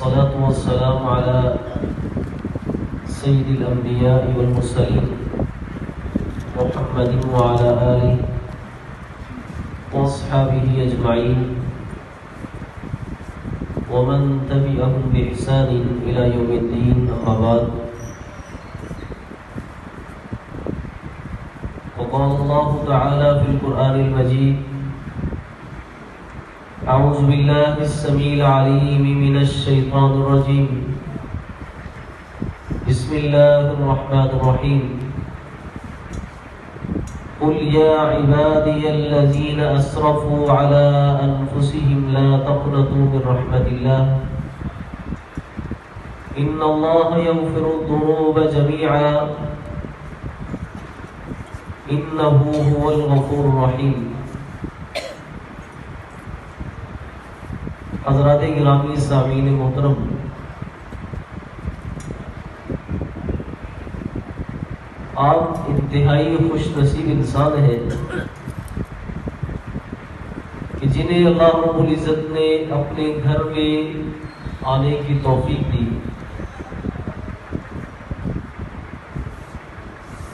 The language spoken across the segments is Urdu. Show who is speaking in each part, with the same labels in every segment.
Speaker 1: والصلاة والسلام على سيد الأنبياء والمرسلين محمد وعلى آله وأصحابه أجمعين ومن تبعهم بإحسان إلى يوم الدين. أما بعد، وقال الله تعالى في القرآن المجيد: أعوذ بالله السميع العليم من الشيطان الرجيم، بسم الله الرحمن الرحيم. قل يا عبادي الذين أسرفوا على أنفسهم لا تقنطوا من رحمة الله إن الله يغفر الذنوب جميعا إنه هو الغفور الرحيم. حضرات گرامی سامعین محترم، آپ انتہائی خوش نصیب انسان ہیں کہ جنہیں اللہ رب العزت نے اپنے گھر میں آنے کی توفیق دی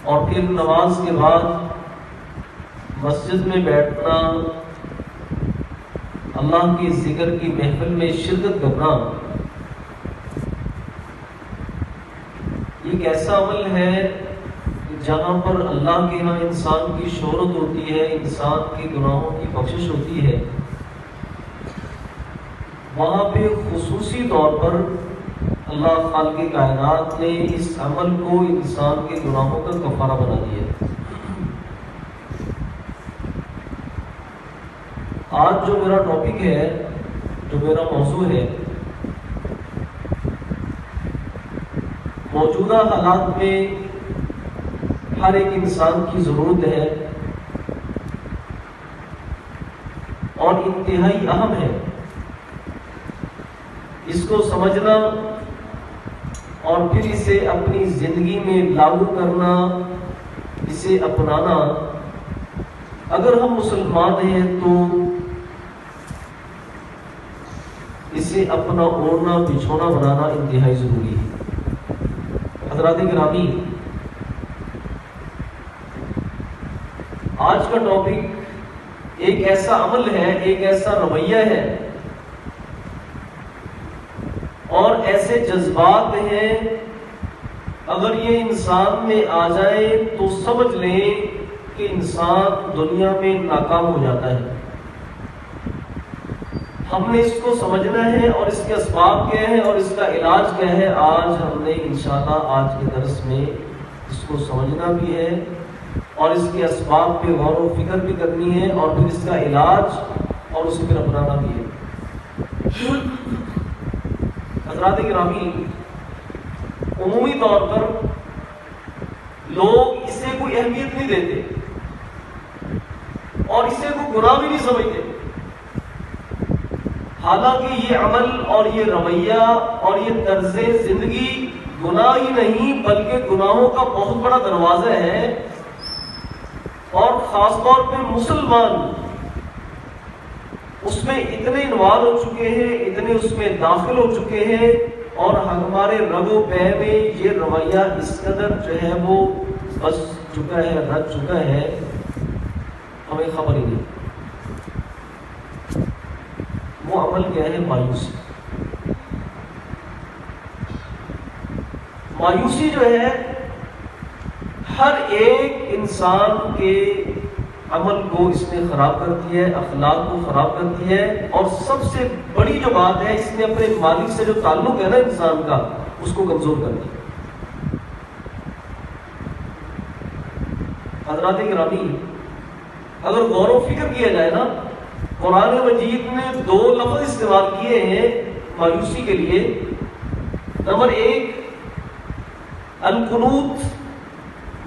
Speaker 1: اور پھر نماز کے بعد مسجد میں بیٹھنا، اللہ کی ذکر کی محفل میں شرکت کرنا، یہ ایک ایسا عمل ہے جہاں پر اللہ کے ہاں انسان کی شہرت ہوتی ہے، انسان کے گناہوں کی بخشش ہوتی ہے. وہاں پہ خصوصی طور پر اللہ خالق کائنات نے اس عمل کو انسان کے گناہوں کا کفارہ بنا دیا. آج جو میرا ٹاپک ہے، جو میرا موضوع ہے، موجودہ حالات میں ہر ایک انسان کی ضرورت ہے اور انتہائی اہم ہے. اس کو سمجھنا اور پھر اسے اپنی زندگی میں لاگو کرنا، اسے اپنانا. اگر ہم مسلمان ہیں تو اسے اپنا اوڑھنا بچھونا بنانا انتہائی ضروری ہے. حضرات گرامی، آج کا ٹاپک ایک ایسا عمل ہے، ایک ایسا رویہ ہے اور ایسے جذبات ہیں، اگر یہ انسان میں آ جائے تو سمجھ لیں کہ انسان دنیا میں ناکام ہو جاتا ہے. ہم نے اس کو سمجھنا ہے اور اس کے اسباب کیا ہے اور اس کا علاج کیا ہے. آج ہم نے انشاءاللہ آج کے درس میں اس کو سمجھنا بھی ہے اور اس کے اسباب پہ غور و فکر بھی کرنی ہے اور پھر اس کا علاج اور اسے پھر اپنانا بھی ہے. حضرات گرامی، عمومی طور پر لوگ اسے کوئی اہمیت نہیں دیتے اور اسے کوئی گناہ بھی نہیں سمجھتے، حالانکہ یہ عمل اور یہ رویہ اور یہ طرز زندگی گناہ ہی نہیں بلکہ گناہوں کا بہت بڑا دروازہ ہے. اور خاص طور پہ مسلمان اس میں اتنے انوالو ہو چکے ہیں، اتنے اس میں داخل ہو چکے ہیں اور ہمارے رگ و پے میں یہ رویہ اس قدر جو ہے وہ بس چکا ہے، رچ چکا ہے، ہمیں خبر ہی نہیں. وہ عمل کیا ہے؟ مایوسی. مایوسی جو ہے ہر ایک انسان کے عمل کو اس نے خراب کرتی ہے، اخلاق کو خراب کرتی ہے اور سب سے بڑی جو بات ہے، اس نے اپنے مالک سے جو تعلق ہے نا انسان کا، اس کو کمزور کر دیا. حضرات گرامی، اگر غور و فکر کیا جائے نا، قرآن مجید نے 2 لفظ استعمال کیے ہیں مایوسی کے لیے. نمبر 1 القنوط،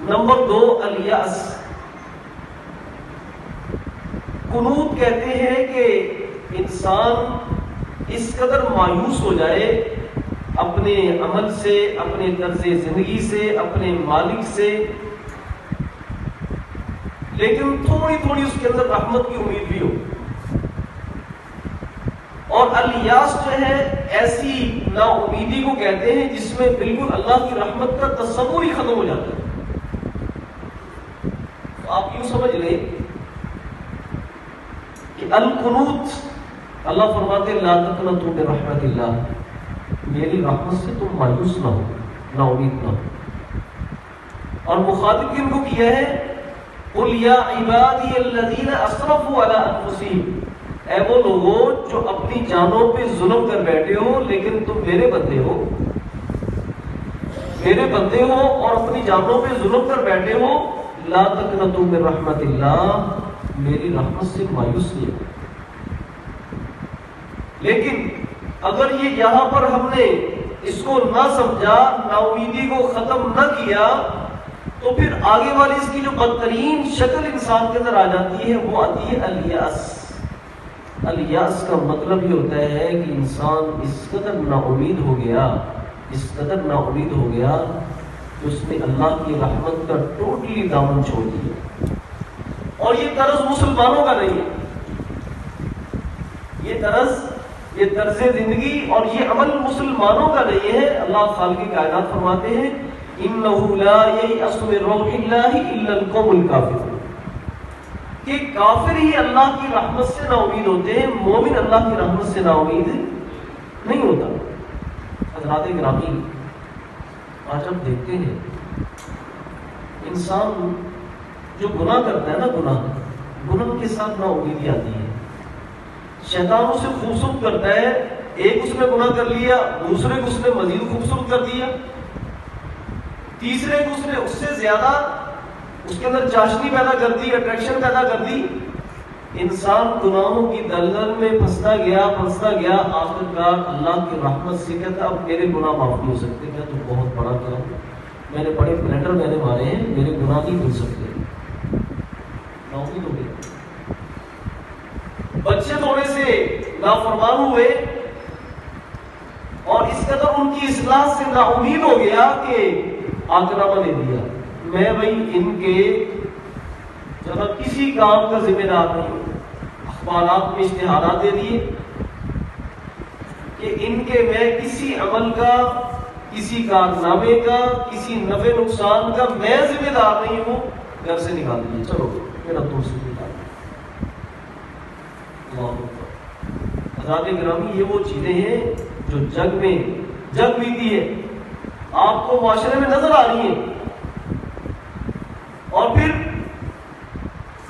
Speaker 1: نمبر 2 الیاس. قنوط کہتے ہیں کہ انسان اس قدر مایوس ہو جائے اپنے عمل سے، اپنے طرز زندگی سے، اپنے مالک سے، لیکن تھوڑی تھوڑی اس کے اندر رحمت کی امید بھی ہو. اور الیاس جو ہے ایسی نا امیدی کو کہتے ہیں جس میں بالکل اللہ کی رحمت کا تصور ہی ختم ہو جاتا ہے. تو آپ یوں سمجھ لیں کہ القنوت، اللہ فرماتے ہیں لا تقنطوا من رحمت اللہ، میری رحمت سے تم مایوس نہ ہو، نا امید نہ ہو. اور مخاطب کن کو کیا ہے؟ قل یا عبادی الذین اسرفوا علی انفسہم، اے وہ لوگوں جو اپنی جانوں پہ ظلم کر بیٹھے ہو لیکن تم میرے بندے ہو، میرے بندے ہو اور اپنی جانوں پہ ظلم کر بیٹھے ہو. لا تقنطوا من رحمت اللہ، میری رحمت سے مایوس نہیں ہو. لیکن اگر یہ یہاں پر ہم نے اس کو نہ سمجھا، نا امیدی کو ختم نہ کیا، تو پھر آگے والی اس کی جو بدترین شکل انسان کے اندر آ جاتی ہے وہ آتی ہے الیاس. الیاس کا مطلب یہ ہوتا ہے کہ انسان اس قدر نا امید ہو گیا، اس قدر نا امید ہو گیا کہ اس نے اللہ کی رحمت کا ٹوٹلی دامن چھوڑ دیا. اور یہ طرز مسلمانوں کا نہیں ہے، یہ طرز زندگی اور یہ عمل مسلمانوں کا نہیں ہے. اللہ خالق کائنات فرماتے ہیں انہ لا ییأس من روح اللہ الا القوم الکافرون، کہ کافر ہی اللہ کی رحمت سے نا امید ہوتے ہیں، مومن اللہ کی رحمت سے نا امید نہیں ہوتا. حضرات گرامی، آج ہم دیکھتے ہیں انسان جو گناہ کرتا ہے نا، گناہ کے ساتھ نا امیدی آتی ہے. شیطان اسے خوبصورت کرتا ہے، ایک اس نے گناہ کر لیا، دوسرے کو اس نے مزید خوبصورت کر دیا، تیسرے کو اس نے اس سے زیادہ اس کے اندر چاشنی پیدا کر دی، اٹریکشن پیدا کر دی. انسان گناہوں کی دلدل میں پھنستا گیا، آخرکار اللہ کی رحمت سے کہتا اب میرے گناہ معاف نہیں ہو سکتے، میں تو بہت بڑا کیا ہوں، میں نے بڑے بلنڈر میں نے مارے ہیں، میرے گناہ نہیں دھل سکتے. ناامید ہو گئے. بچے تھوڑے سے نافرمان ہوئے اور اس قدر ان کی اصلاح سے نا امید ہو گیا کہ آقنامہ دے دیا، میں بھائی ان کے جب کسی کام کا ذمہ دار نہیں. اخبارات میں اشتہارات دے دیے کہ ان کے میں کسی عمل کا، کسی کارنامے کا، کسی نفع نقصان کا میں ذمہ دار نہیں ہوں، گھر سے نکال دیجیے، چلو میرا دوست نکال. حضرات گرامی، یہ وہ چیزیں ہیں جو جگ بیتی ہے، آپ کو معاشرے میں نظر آ رہی ہیں. اور پھر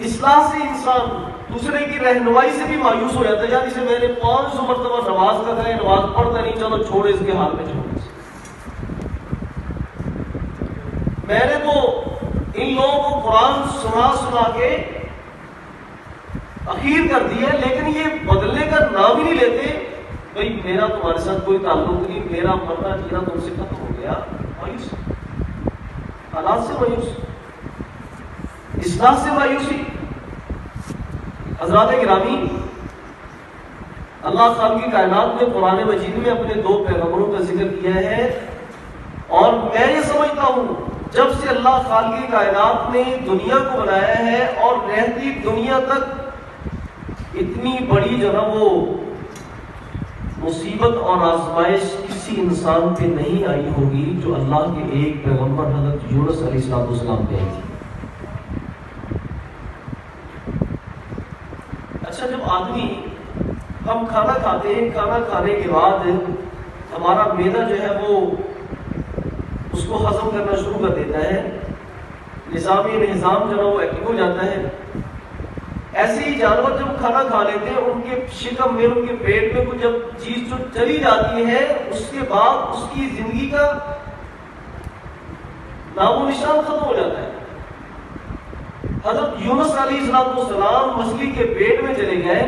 Speaker 1: اصلاح سے انسان دوسرے کی رہنمائی سے بھی مایوس ہو جاتا ہے. یار اسے میں نے 500 مرتبہ نماز کا کہا، نماز پڑھتا نہیں، چلو چھوڑے اس کے حال میں چھوڑے. میں نے تو ان لوگوں کو قرآن سنا کے اخیر کر دیا، لیکن یہ بدلنے کا نام ہی نہیں لیتے. بھائی میرا تمہارے ساتھ کوئی تعلق نہیں، میرا مرنا جینا تم سے ختم ہو گیا. مایوس، حالات سے مایوس، اصلاح سے مایوسی. حضرات گرامی، اللہ خالق کائنات نے قرآن مجید میں اپنے 2 پیغمبروں کا ذکر کیا ہے، اور میں یہ سمجھتا ہوں جب سے اللہ خالق کائنات نے دنیا کو بنایا ہے اور رہتی دنیا تک اتنی بڑی جو ہے وہ مصیبت اور آزمائش کسی انسان پہ نہیں آئی ہوگی جو اللہ کے ایک پیغمبر حضرت یونس علیہ السلام پہ آئی تھی. اچھا، جب آدمی ہم کھانا کھاتے ہیں، کھانا کھانے کے بعد ہمارا معدہ جو ہے وہ اس کو ہضم کرنا شروع کر دیتا ہے، نظام جو ہے وہ ایکٹیو ہو جاتا ہے. ایسے ہی جانور جب کھانا کھا لیتے ہیں، ان کے شکم میں، ان کے پیٹ میں کچھ جب چیز جو چلی جاتی ہے، اس کے بعد اس کی زندگی کا نام و نشان ختم ہو جاتا ہے. حضرت یونس علیہ السلام مچھلی کے پیٹ میں چلے گئے،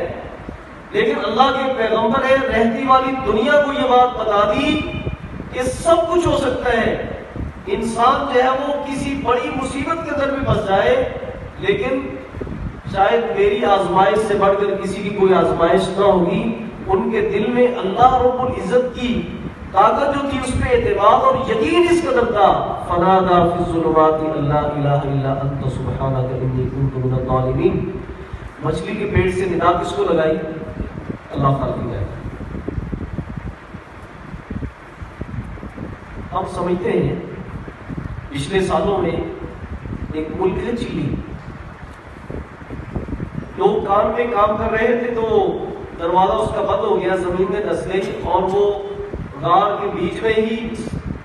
Speaker 1: لیکن اللہ کے پیغمبر ہے، رہتی والی دنیا کو یہ بات بتا دی کہ سب کچھ ہو سکتا ہے. انسان جو ہے وہ کسی بڑی مصیبت کے اندر بھی پھنس جائے، لیکن شاید میری آزمائش سے بڑھ کر کسی کی کوئی آزمائش نہ ہوگی. ان کے دل میں اللہ رب العزت کی طاقت جو تھی اس پہ اعتماد اور یقین اس قدر تھا. فنادى في الظلمات لا اله الا انت سبحانك انی كنت من الظالمین. مچھلی کے پیٹ سے ندا کس کو لگائی؟ اللہ خالق ہے. ہم سمجھتے ہیں پچھلے سالوں میں ایک ملک ہے چلی، لوگ کام پہ کام کر رہے تھے تو دروازہ اس کا بند ہو گیا، زمین میں دھس گئی اور وہ غار کے بیچ میں ہی،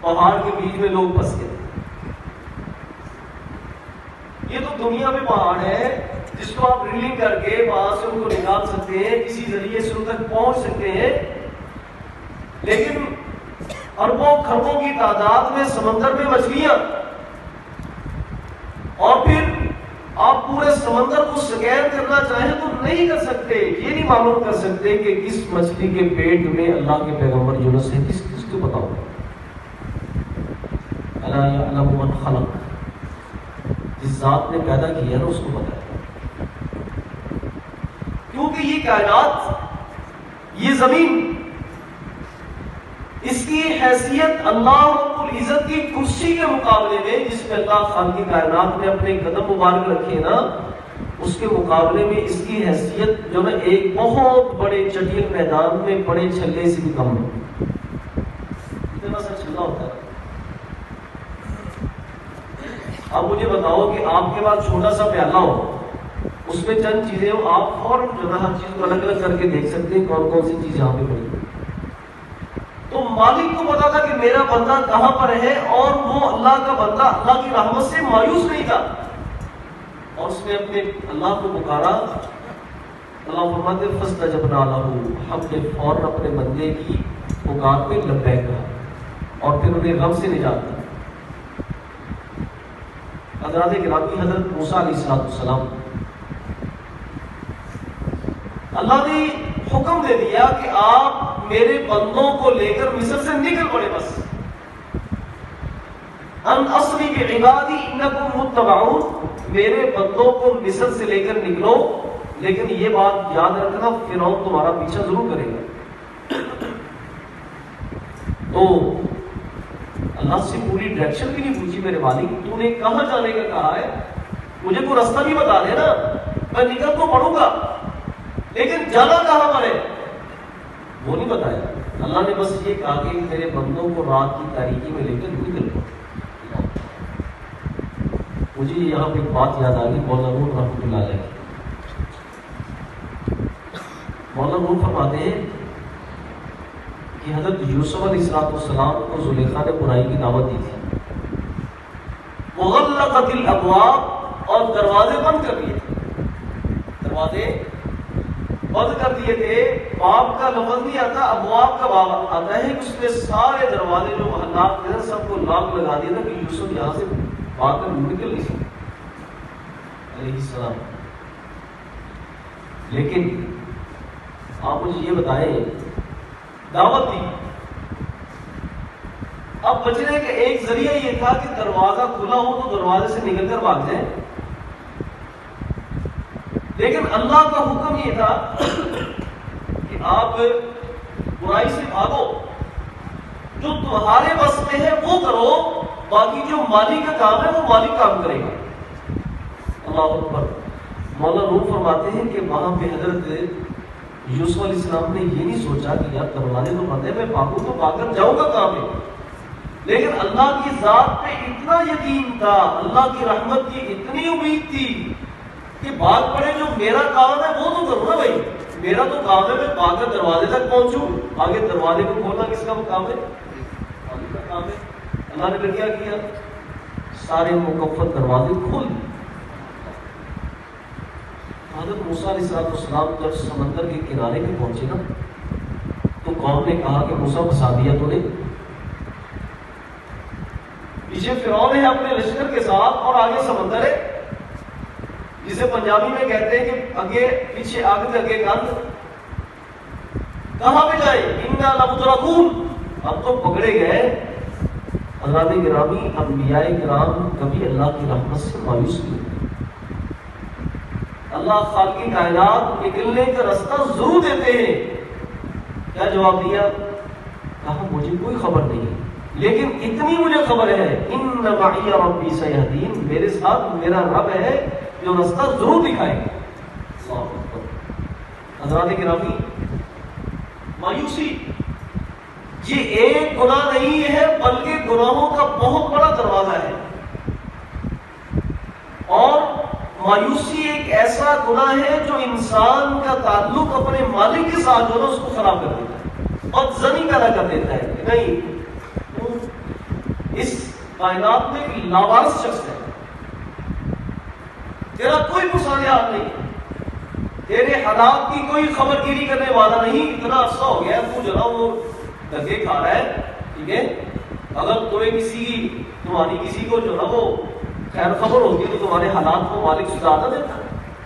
Speaker 1: پہاڑ کے بیچ میں لوگ پھنس گئے۔ یہ تو دنیا میں پہاڑ ہے جس کو آپ ڈرلنگ کر کے وہاں سے ان کو نکال سکتے ہیں، کسی ذریعے سے ان تک پہنچ سکتے ہیں، لیکن اربوں خربوں کی تعداد میں سمندر میں مچھلیاں، اور پھر آپ پورے سمندر کو سکین کرنا چاہیں تو نہیں کر سکتے، یہ نہیں معلوم کر سکتے کہ کس مچھلی کے پیٹ میں اللہ کے پیغمبر یونس ہے، کس کو پتا ہوگا؟ الا یعلم من خلق، جس ذات نے پیدا کیا نا اس کو پتا ہے، کیونکہ یہ کائنات، یہ زمین، اس کی حیثیت اللہ رب العزت کی کرسی کے مقابلے میں، جس میں اللہ خالق کائنات نے اپنے قدم مبارک رکھے نا، اس کے مقابلے میں اس کی حیثیت جو نا ایک بہت بڑے چٹیل میدان میں بڑے چھلے سے بھی کم ہے۔ اتنا سا چھلا ہوتا ہے۔ اب مجھے بتاؤ کہ آپ کے پاس چھوٹا سا پیالہ ہو، اس میں چند چیزیں ہو، آپ فوراً جو ہے ہر چیز کو الگ الگ کر کے دیکھ سکتے ہیں کون کون سی چیز یہاں پہ پڑی۔ تو مالک کو پتا تھا کہ میرا بندہ کہاں پر ہے، اور وہ اللہ کا بندہ اللہ کی رحمت سے مایوس نہیں تھا، اور اس نے اپنے اللہ کو پکارا۔ اللہ فرماتے فاستجبنا لہ، ہم نے فوراً اپنے بندے کی پکار پہ لبیک کہا اور پھر انہیں غم سے نجات دی۔ حضرات گرامی، حضرت موسیٰ علیہ السلام، اللہ نے حکم دے دیا کہ آپ میرے بندوں کو لے کر مصر سے نکل پڑے، بس ان اسری بعبادی انکم متبعون، میرے بندوں کو مصر سے لے کر نکلو، لیکن یہ بات یاد رکھنا فرعون تمہارا پیچھا ضرور کرے گا۔ تو اللہ سے پوری ڈائریکشن بھی نہیں پوچھی، میرے مالک تو نے کہاں جانے کا کہا ہے، مجھے کوئی راستہ بھی بتا دے نا، میں نکل تو پڑوں گا، لیکن جانا کہاں پر ہے وہ نہیں بتایا۔ اللہ نے بس یہ کہا کہ میرے بندوں کو رات کی تاریکی میں لے کر نکل پڑو۔ مجھے یہاں پہ ایک بات یاد آ گئی مولانا نور رحمۃ اللہ علیہ کی۔ مولانا نور فرماتے ہیں کہ حضرت یوسف علیہ السلام کو زلیخا نے برائی کی دعوت دی تھی، وغلقت الابواب، اور دروازے بند کر دیے تھے، دروازے بند کر دیے تھے۔ باب کا لفظ نہیں آتا، ابواب کا باب آتا ہے، اس میں سارے دروازے جو محلات تھے سب کو لاک لگا دیا تھا کہ یوسف یہاں سے بھاگ کر نکل نہیں سکتے علیہ السلام۔ لیکن آپ مجھے یہ بتائیں، دعوت دی، اب بچنے کا ایک ذریعہ یہ تھا کہ دروازہ کھلا ہو تو دروازے سے نکل کر بھاگ جائیں، لیکن اللہ کا حکم یہ تھا کہ آپ برائی سے بھاگو، جو تمہارے بس میں ہے وہ کرو، باقی جو مالی کا کام ہے وہ مالی کام کرے گا۔ اللہ اکبر۔ مولانا نور فرماتے ہیں کہ وہاں پہ حضرت یوسف علیہ السلام نے یہ نہیں سوچا کہ یار دروازے تو بند ہے، میں بھاگوں تو بھاگ کر جاؤں گا کام ہے، لیکن اللہ کی ذات پہ اتنا یقین تھا، اللہ کی رحمت کی اتنی امید تھی کہ بھاگ پڑے، جو میرا کام ہے وہ تو کروں نا بھائی، میرا تو کام ہے میں بھاگ کر دروازے تک پہنچوں، آگے دروازے کو کھولنا کس کا کام ہے؟ اللہ کا کام ہے۔ اللہ نے کیا کیا؟ سارے مکفل دروازے کھول دیے۔ حضرت موسیٰ علیہ السلام جب سمندر کے کنارے پہ پہنچے نا تو قوم نے کہا کہ موسیٰ پھنسا دیا تو نے، پیچھے فرعون ہے اپنے لشکر کے ساتھ اور آگے سمندر ہے، جسے پنجابی میں کہتے ہیں کہ آگے پیچھے آگے آگے گند، کہاں پہ جائے؟ انا لمدرکون، ہم تو پکڑے گئے۔ حضرات گرامی، انبیاء کرام کبھی اللہ کی رحمت سے مایوس نہیں ہوتے، اللہ خالق کائنات نکلنے کا راستہ ضرور دیتے ہیں۔ کیا جواب دیا؟ کہا مجھے کوئی خبر نہیں، لیکن اتنی مجھے خبر ہے، ان معی ربی سیہدین، میرے ساتھ میرا رب ہے جو راستہ ضرور دکھائے گا۔ اللہ اکبر۔ حضرات گرامی، مایوسی یہ ایک گناہ نہیں ہے بلکہ گناہوں کا بہت بڑا دروازہ ہے. اور مایوسی ایک ایسا گناہ ہے جو انسان کا تعلق اپنے مالک کے ساتھ جو ہے اس کو خراب کر دیتا ہے اور زنی پیدا کر دیتا ہے کہ نہیں اس کائنات میں ایک لاوارث شخص ہے, تیرا کوئی پرسان یاد نہیں, تیرے حالات کی کوئی خبر گیری کرنے والا نہیں, اتنا عرصہ ہو گیا تو جو نا وہ دھکے کھا رہا ہے. ٹھیک ہے, اگر تمہاری کسی کو جو نا وہ خیر خبر ہوتی ہے تو تمہارے حالات کو مالک سزا دیتا.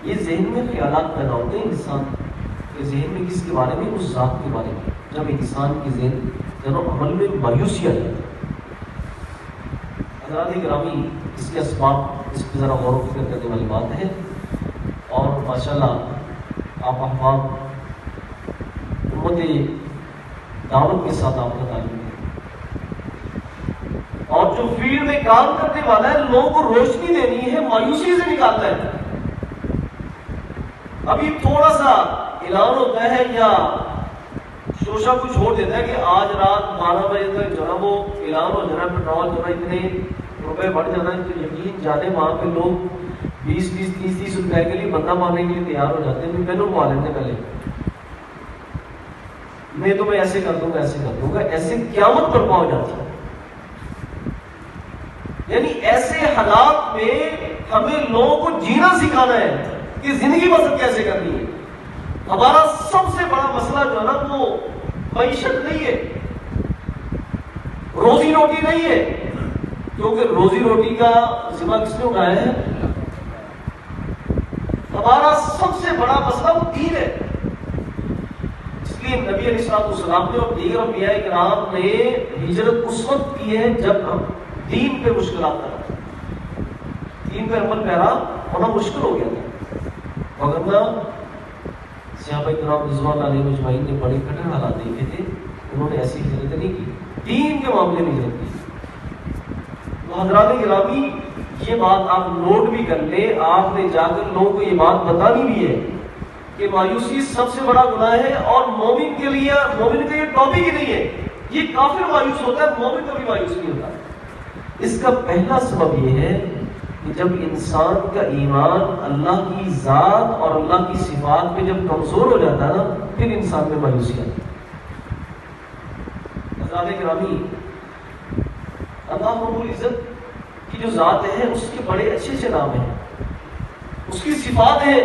Speaker 1: یہ ذہن میں خیالات پیدا ہوتے ہیں انسان کے ذہن میں, کس کے بارے میں؟ اس ذات کے بارے میں. جب انسان کے ذہن جب عمل میں مایوسی آ جاتی ہے. حضرات گرامی, اس کے اسباب اس پہ ذرا غور و فکر کرنے والی بات ہے. اور ماشاءاللہ آپ احباب امت دعوت کے ساتھ آپ کا تعلق ہے, اور جو فیلڈ میں کام کرنے والا ہے لوگوں کو روشنی دینی ہے, مایوسی سے نکالنا ہے. ابھی تھوڑا سا اعلان ہوتا ہے یا شوشا کو چھوڑ دیتا ہے کہ آج رات 12 بجے تک جو ہے وہ اعلان ہو جانا, پیٹرول جو ہے اتنے روپے بڑھ جانا ہے, تو یقین جانے وہاں پہ لوگ 20-30 روپے کے لیے بندہ مارنے کے لیے تیار ہو جاتے ہیں. پہلے وہ لیتے پہلے میں تو میں ایسے کر دوں گا, ایسے کر دوں گا, ایسے قیامت پر پہنچ جاتی ہے. یعنی ایسے حالات میں ہمیں لوگوں کو جینا سکھانا ہے کہ زندگی بسر کیسے کرنی ہے. ہمارا سب سے بڑا مسئلہ جو ہے نا وہ معیشت نہیں ہے, روزی روٹی نہیں ہے, کیونکہ روزی روٹی کا ذمہ کس نے اٹھایا ہے؟ ہمارا سب سے بڑا مسئلہ وہ دین ہے. اس لیے نبی علیہ السلام نے اور دیگر انبیاء کرام نے ہجرت اس وقت کی ہے جب ہم دین پہ مشکلات تھا, دین پہ عمل پیرا ہونا مشکل ہو گیا تھا. وگرنہ صحابہ کرام رضوان اللہ علیہم اجمعین نے بڑے کٹھن حالات دیکھے تھے, انہوں نے ایسی ہجرت نہیں کی, دین کے معاملے میں ہجرت کی. تو حضرات گرامی یہ بات آپ نوٹ بھی کر لیں, آپ نے جا کر لوگوں کو یہ بات بتانی بھی ہے کہ مایوسی سب سے بڑا گناہ ہے. اور مومن کے لیے, مومن کا یہ ٹاپک ہی نہیں ہے, یہ کافر مایوس ہوتا ہے, مومن کا بھی مایوس نہیں ہوتا. اس کا پہلا سبب یہ ہے کہ جب انسان کا ایمان اللہ کی ذات اور اللہ کی صفات پہ جب کمزور ہو جاتا ہے نا, پھر انسان میں مایوسی آتی ہے. حضرات گرامی, اللہ رب العزت کی جو ذات ہے اس کے بڑے اچھے اچھے نام ہیں, اس کی صفات ہیں.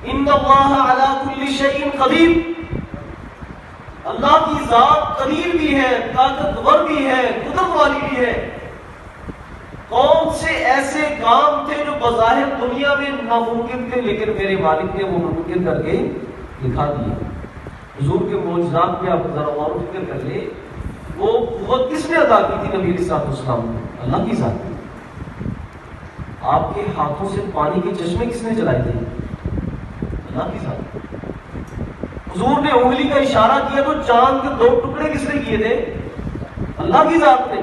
Speaker 1: ان اللہ علی کل شیء قدیر, اللہ کی ذات قدیر بھی ہے, طاقتور بھی ہے, قدرت والی بھی ہے. کون سے ایسے کام تھے جو بظاہر دنیا میں ناممکن تھے, لیکن میرے مالک نے وہ ممکن کر کے دکھا دیے. حضور کے معجزات پہ آپ ذرا غور و فکر کر لیں, وہ قوت کس نے عطا کی تھی نبی علیہ السلام کو؟ اللہ کی ذات. آپ کے ہاتھوں سے پانی کے چشمے کس نے چلائے تھے؟ اللہ کی ذات. حضور نے انگلی کا اشارہ کیا تو چاند کے 2 ٹکڑے کس نے کیے تھے؟ اللہ کی ذات نے.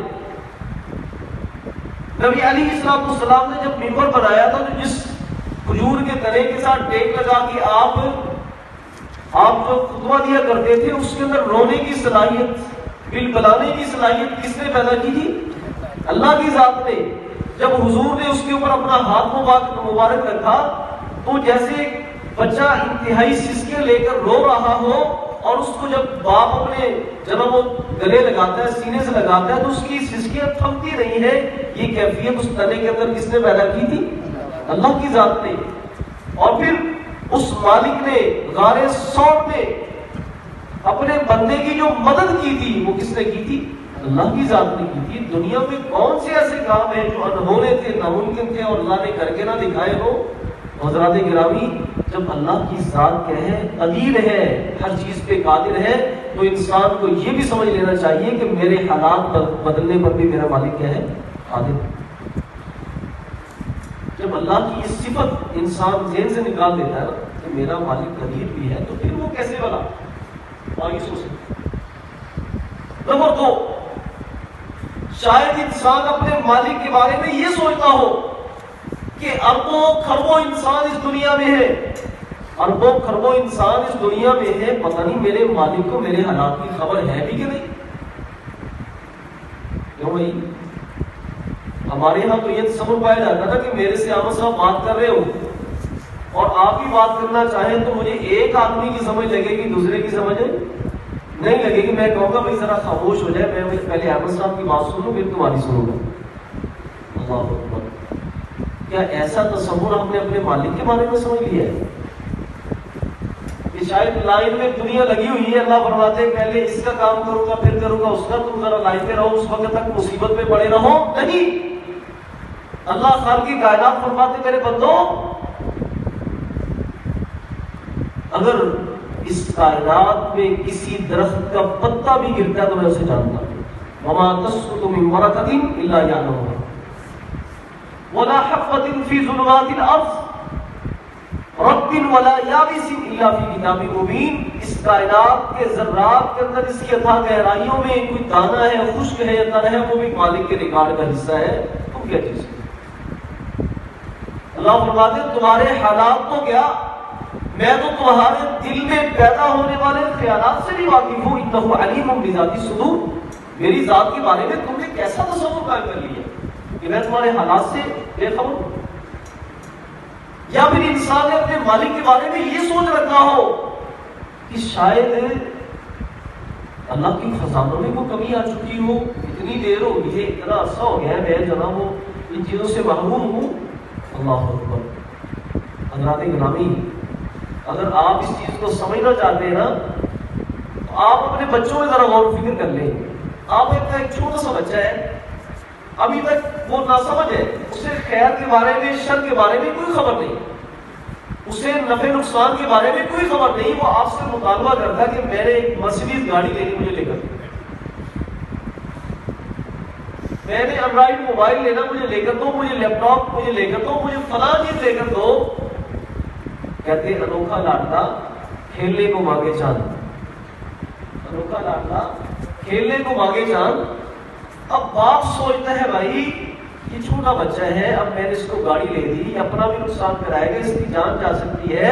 Speaker 1: نبی علیہ السلام نے جب منبر بنایا تھا تو جس کھجور کے تنے کے ساتھ ٹیک لگا کے آپ جو خطبہ دیا کرتے تھے, اس کے اندر رونے کی صلاحیت, بل بلانے کی صلاحیت کس نے پیدا کی تھی؟ اللہ کی ذات نے. جب حضور نے اس کے اوپر اپنا ہاتھ مبارک رکھا تو جیسے بچہ انتہائی سسکے لے کر رو رہا ہو, اور اس کو جب باپ اپنے جب وہ گلے لگاتا ہے, سینے سے لگاتا ہے, تو اس کی سسکیاں تھمتی نہیں ہے. یہ کیفیت اس تنے کے اندر کس نے پیدا کی تھی؟ اللہ کی ذات نے. اور پھر اس مالک نے غار ثور میں اپنے بندے کی جو مدد کی تھی وہ کس نے کی تھی؟ اللہ کی ذات نے کی تھی. دنیا میں کون سے ایسے کام ہیں جو انہونے تھے, ناممکن تھے, اور اللہ نے کر کے نہ دکھائے ہو؟ حضرات گرامی, جب اللہ کی ذات کہے قدیر ہے, ہر چیز پہ قادر ہے, تو انسان کو یہ بھی سمجھ لینا چاہیے کہ میرے حالات بدلنے پر بھی میرا مالک کیا ہے؟ قادر. جب اللہ کی یہ صفت انسان ذہن سے نکال دیتا ہے کہ میرا مالک قدیر بھی ہے, تو پھر وہ کیسے والا آگے سوچ سکتا. نمبر 2, شاید انسان اپنے مالک کے بارے میں یہ سوچتا ہو کہ اربوں خربوں انسان اس دنیا میں ہے, اربوں خربوں انسان اس دنیا میں ہے، پتہ نہیں میرے مالک کو میرے حالات کی خبر ہے بھی کہ نہیں؟ کیوں بھائی؟ ہمارے یہاں تو یہ تصور پایا جاتا تھا کہ میرے سے احمد صاحب بات کر رہے ہو اور آپ ہی بات کرنا چاہیں تو مجھے ایک آدمی کی سمجھ لگے گی، دوسرے کی سمجھ نہیں لگے گی. میں کہوں گا بھائی ذرا خاموش ہو جائے، میں پہلے احمد صاحب کی بات سنوں پھر تمہاری سنوں گا. اللہ اکبر. کیا ایسا تصور ہم نے اپنے مالک کے بارے میں سمجھ لیا ہے کہ شاید لائن میں دنیا لگی ہوئی ہے، اللہ فرماتے ہیں پہلے اس کا کام کروں گا پھر کروں گا اس کا، تم ذرا لائن میں رہو، اس وقت تک مصیبت میں پڑے رہو؟ نہیں. اللہ خالق کی کائنات فرماتے میرے بندو، اگر اس کائنات میں کسی درخت کا پتا بھی گرتا ہے تو میں اسے جانتا ہوں. وما تسقط من ورقۃ الا یعلمها ولا حبۃ فی ظلمات الارض رب ولا یابس الا فی کتاب مبین. اس کائنات کے ذرات کے اندر، اس کی اتھاہ گہرائیوں میں کوئی دانہ ہے، خشک ہے یا تر ہے، وہ بھی مالک کے ریکارڈ کا حصہ ہے. تم کیا چیز؟ اللہ فرماتے ہیں تمہارے حالات تو کیا، میں تو تمہارے دل میں پیدا ہونے والے خیالات سے بھی واقف ہوں. انہ علیم بذات الصدور. میری ذات کے بارے میں تم نے کیسا تصور قائم کر لیا کہ میں تمہارے حالات سے بے خبر ہوں؟ یا پھر انسان نے اپنے مالک کے بارے میں یہ سوچ رکھا ہو کہ شاید اللہ کی خزانوں میں کوئی کمی آ چکی ہو، اتنی دیر ہو گئی ہے، اتنا عرصہ ہو گیا ہے، میں جناب وہ ان چیزوں سے محروم ہوں. اللہ اکبر. حضرات گرامی، اگر آپ اس چیز کو سمجھنا چاہتے ہیں نا تو آپ اپنے بچوں میں ذرا غور و فکر کر لیں. آپ ایک چھوٹا سا بچہ ہے، ابھی تک وہ ناسمجھ ہے، اسے خیر کے بارے میں شر کے بارے میں کوئی خبر نہیں، اسے نفع نقصان کے بارے میں کوئی خبر نہیں. وہ آپ سے مطالبہ کرتا ہے کہ میں نے ایک مرسیڈیز گاڑی لینی، مجھے لے کر دو. میں نے اینڈرائڈ موبائل لینا، مجھے لے کر دو. مجھے لیپ ٹاپ مجھے لے کر دو. مجھے فلاں چیز لے کر دو. کہتے ہیں انوکھا لاڈلا کھیلنے کو مانگے چاند. انوکھا لاڈلا کھیلنے کو مانگے چاند. اب باپ سوچتا ہے بھائی یہ چھوٹا بچہ ہے، اب میں نے اس کو گاڑی لے دی، اپنا بھی نقصان کرائے گا، اس کی جان جا سکتی ہے.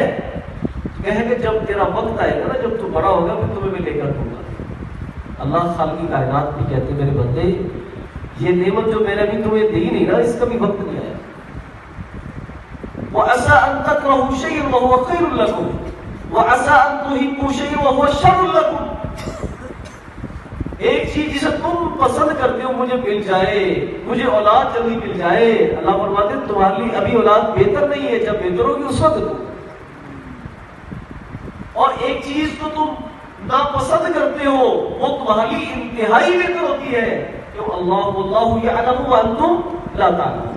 Speaker 1: کہے کہ جب تیرا وقت آئے گا نا، جب تو بڑا ہوگا پھر تمہیں میں لے کر دوں گا. اللہ خالق کی کائنات بھی کہتے ہیں میرے بندے، یہ نعمت جو میں نے ابھی تمہیں دی نہیں نا، اس کا بھی وقت نہیں آیا. وَعَسَىٰ أَن تَكْرَهُوا شَيْئًا وَهُوَ خَيْرٌ لَكُمْ وَعَسَىٰ أَن تُحِبُّوا شَيْئًا وَهُوَ شَرٌّ لَكُمْ. ایک چیز جسے تم پسند کرتے ہو مجھے مل جائے، مجھے اولاد جلدی مل جائے. اللہ فرماتے ہیں تمہارے لیے ابھی اولاد بہتر نہیں ہے، جب بہتر ہوگی اس وقت. اور ایک چیز تو تم ناپسند کرتے ہو وہ تمہارے لیے انتہائی بہتر ہوتی ہے. کہ اللہ یعلم وانتم لا تعلمون.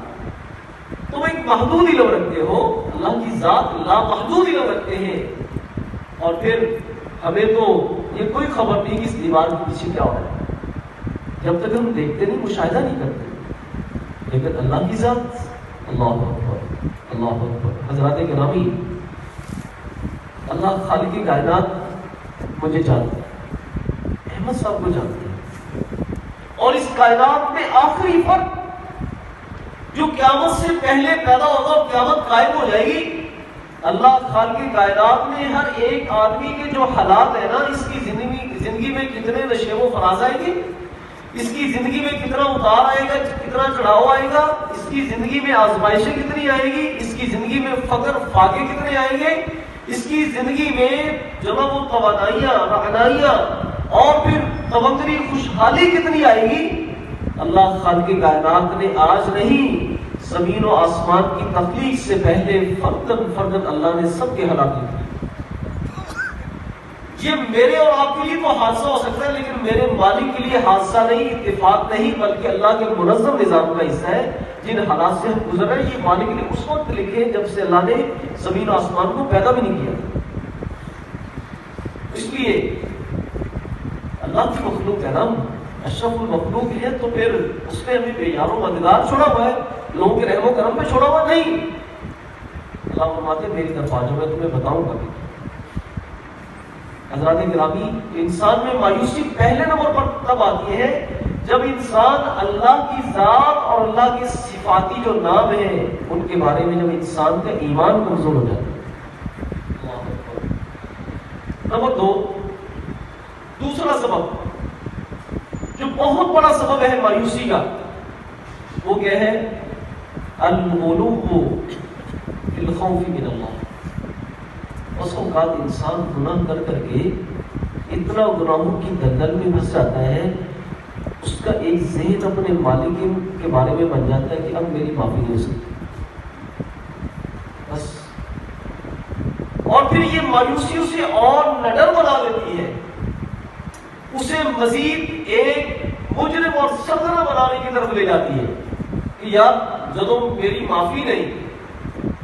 Speaker 1: تم ایک محدود علم رکھتے ہو، اللہ کی ذات لامحدود علم رکھتے ہیں. اور پھر ہمیں تو یہ کوئی خبر نہیں کہ اس دیوار کے پیچھے کیا ہو رہا ہے، جب تک ہم دیکھتے نہیں، مشاہدہ نہیں کرتے. لیکن اللہ کی ذات، اللہ اکبر اللہ اکبر. حضرات گرامی، اللہ خالق کی کائنات مجھے جانتا ہے، احمد صاحب کو جانتے ہیں. اور اس کائنات میں آخری فرق جو قیامت سے پہلے پیدا ہوگا اور قیامت قائم ہو جائے گی، اللہ خالق کائنات میں ہر ایک آدمی کے جو حالات ہیں نا، اس کی زندگی میں کتنے نشیب و فراز آئے گی، اس کی زندگی میں کتنا اتار آئے گا، کتنا چڑھاؤ آئے گا، اس کی زندگی میں آزمائشیں کتنی آئے گی، اس کی زندگی میں فقر فاقے کتنے آئیں گے، اس کی زندگی میں جناب و توانائیاں، رعنائیاں اور پھر تمغری خوشحالی کتنی آئے گی. اللہ خالق کائنات نے آج نہیں، زمین و آسمان کی تخلیق سے پہلے فردن فردن اللہ نے سب کے حالات لکھے. یہ میرے اور آپ کے لیے تو حادثہ ہو سکتا ہے، لیکن میرے مالک کے لیے حادثہ نہیں، اتفاق نہیں، بلکہ اللہ کے منظم نظام کا حصہ ہے. جن حالات سے ہم گزر رہے ہیں یہ مالک نے اس وقت لکھے جب سے اللہ نے زمین و آسمان کو پیدا بھی نہیں کیا. اس لیے اللہ کی مخلوق ہے نا، اشرف المخلوق ہے، تو پھر اس نے ہمیں بے یار و مددگار چھوڑا ہوا ہے، لوگوں کے رحم و کرم پہ چھوڑا ہوا نہیں. اللہ فرماتے ہیں میری طرف آ جاؤ، میں تمہیں بتاؤں گا. حضرات گرامی، انسان میں مایوسی پہلے نمبر پر تب آتی ہے جب انسان اللہ کی ذات اور اللہ کے صفاتی جو نام ہیں ان کے بارے میں جب انسان کا ایمان کمزور ہو جاتا ہے. نمبر 2، دوسرا سبب جو بہت بڑا سبب ہے مایوسی کا، وہ کیا ہے؟ الغلو فی الخوف من اللہ۔ بس اوقات انسان گناہ کر کر کے اتنا گناہوں کی دلدل میں پھنس جاتا ہے، اس کا ایک ذہن اپنے مالک کے بارے میں بن جاتا ہے کہ اب میری معافی نہیں ہو سکتی بس۔ اور پھر یہ مایوسی اسے اور نڈر بنا دیتی ہے، اسے مزید ایک مجرم اور سرگنا بنانے کی طرف لے جاتی ہے کہ یار جب میری معافی نہیں،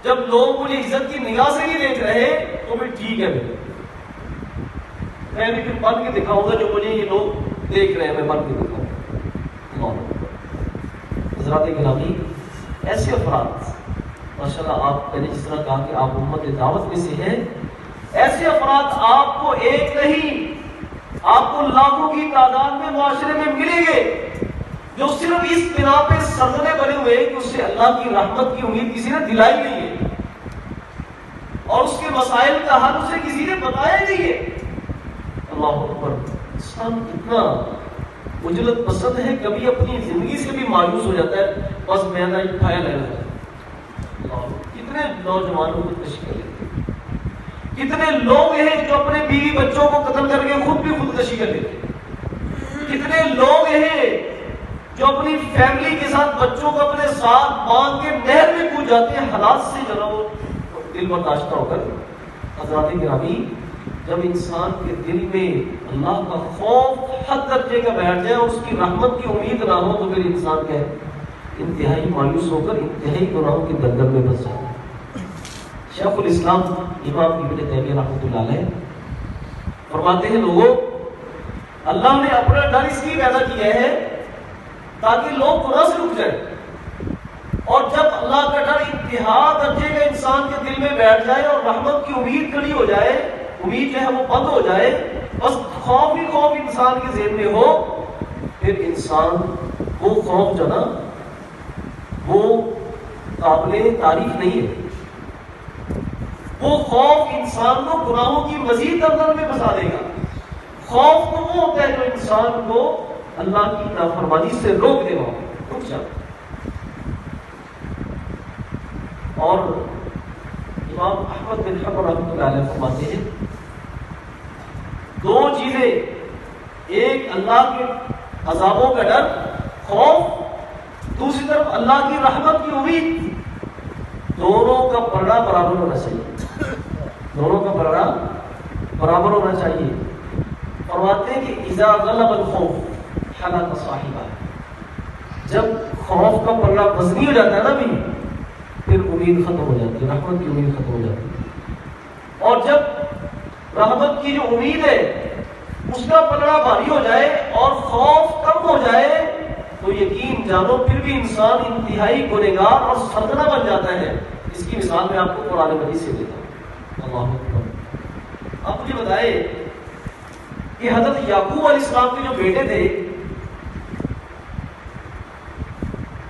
Speaker 1: جب لوگ مجھے عزت کی نگاہ سے نہیں دیکھ رہے تو پھر ٹھیک ہے، میں بھی پھر بن کے دکھاؤں گا جو مجھے یہ لوگ دیکھ رہے ہیں، میں بن کے دکھاؤں گا۔ حضرات گرامی، ایسے افراد ماشاءاللہ، آپ نے جس طرح کہا کہ آپ امت دعوت میں سے ہیں، ایسے افراد آپ کو ایک نہیں، آپ کو لاکھوں کی تعداد میں معاشرے میں ملیں گے جو صرف اس بنا پہ سرزنے بنے ہوئے کہ اسے اللہ کی رحمت کی امید کسی نے دلائی نہیں ہے، اور اس کے مسائل کا حل اسے کسی نے بتایا نہیں ہے۔ اللہ اکبر! انسان کتنا عجلت پسند ہے، کبھی اپنی زندگی سے بھی مایوس ہو جاتا ہے، بس میں نے اٹھایا لے رہا ہے۔ کتنے نوجوانوں کو خودکشی کر لیتے ہیں، کتنے لوگ ہیں جو اپنے بیوی بچوں کو قتل کر کے خود بھی خودکشی کر لیتے ہیں، کتنے لوگ ہیں جو اپنی فیملی کے ساتھ بچوں کو اپنے ساتھ باندھ کے نہر میں کود جاتے ہیں، حالات سے جو ہے وہ دل برداشتہ ہو کر۔ حضرات گرامی، جب انسان کے دل میں اللہ کا خوف حد درجے کا بیٹھ جائے اور اس کی رحمت کی امید نہ ہو تو پھر انسان کیا ہے؟ انتہائی مایوس ہو کر انتہائی گناہوں کی دلدل میں پھنس جاتا ہے۔ شیخ الاسلام امام ابن تیمیہ رحمۃ اللہ علیہ فرماتے ہیں، لوگوں، اللہ نے اپنا ڈر اس لیے پیدا کیا ہے تاکہ لوگ گناہ سے رک جائیں، اور جب اللہ کا ڈر انتہا درجے کا انسان کے دل میں بیٹھ جائے اور رحمت کی امید کھڑی ہو جائے، امید جو ہے وہ بند ہو جائے، بس خوف ہی خوف انسان کے ذہن میں ہو، پھر انسان وہ خوف جو نا وہ قابل تعریف نہیں ہے۔ وہ خوف انسان کو گناہوں کی مزید دلدل میں پھنسا دے گا۔ خوف تو وہ ہوتا ہے جو انسان کو اللہ کی نافرمانی سے روک دے گا، رک جاتا۔ اور امام احمد بن حنبل رحمۃ اللہ علیہ فرماتے ہیں، دو چیزیں، ایک اللہ کے عذابوں کا ڈر، خوف، دوسری طرف اللہ کی رحمت کی امید، دونوں کا پلڑا برابر ہونا چاہیے، دونوں کا پلڑا برابر ہونا چاہیے۔ فرماتے ہیں کہ اذا غلب الخوف حلق صاحبہ، جب خوف کا پلڑا وزنی ہو جاتا ہے نا بھی، پھر امید ختم ہو جاتی ہے، رحمت کی امید ختم ہو جاتی ہے۔ اور جب رحمت کی جو امید ہے اس کا پلڑا بھاری ہو جائے اور خوف کم ہو جائے تو یقین جانو پھر بھی انسان انتہائی گنہگار اور سرگنا بن جاتا ہے۔ اس کی مثال میں آپ کو قرآن مجید سے دیتا ہوں۔ اللہ اکبر! آپ مجھے بتائے کہ حضرت یعقوب علیہ السلام کے جو بیٹے تھے،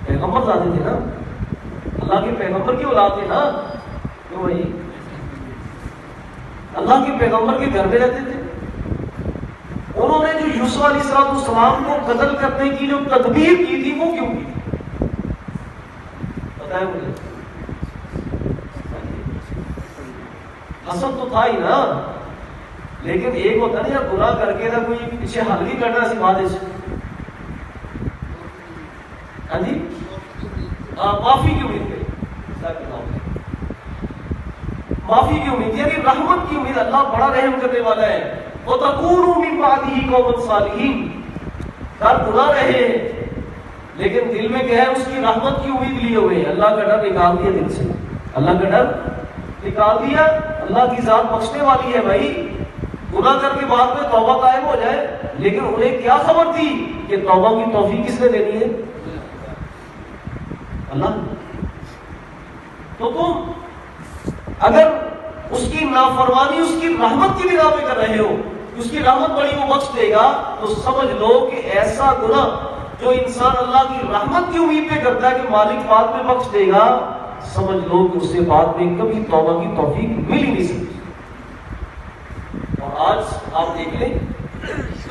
Speaker 1: پیغمبر زادے تھے نا، اللہ کے پیغمبر کی اولاد تھے نا، کیوں بھائی؟ اللہ کے پیغمبر کے گھر میں رہتے تھے۔ انہوں نے جو یوسف علیہ السلام کو قتل کرنے کی جو تدبیر کی تھی وہ کیوں کی تھی؟ بتائیں مجھے۔ حسد تو تھا ہی نا، لیکن ایک ہوتا نا یار گناہ کر کے نا کوئی پیچھے حل بھی کرنا سی بات ہے، ہاں جی، معافی کی امید ہے، معافی کی امید یعنی رحمت کی امید۔ اللہ بڑا رحم کرنے والا ہے۔ وَتَكُونُوا مِن بَعْدِهِ قَوْمًا صَالِحِينَ، ڈر گناہ رہے ہیں لیکن دل میں کیا ہے؟ اس کی رحمت کی امید لیے ہوئے ہیں۔ اللہ کا ڈر نکال دیا دل سے، اللہ کا ڈر نکال دیا۔ اللہ کی ذات بخشنے والی ہے بھائی، گناہ کر کے بعد میں توبہ قائم ہو جائے، لیکن انہیں کیا خبر تھی کہ توبہ کی توفیق کس نے دینی ہے؟ اللہ۔ تو تم اگر اس کی نافرمانی اس کی رحمت کی بنا پہ کر رہے ہو، اس کی رحمت بڑی وہ بخش دے گا، تو سمجھ لو کہ ایسا گناہ جو انسان اللہ کی رحمت کی امید پہ کرتا ہے کہ مالک بعد میں بخش دے گا، سمجھ لو کہ اسے بعد میں کبھی توبہ کی توفیق مل ہی نہیں سکتی۔ اور آج آپ دیکھ لیں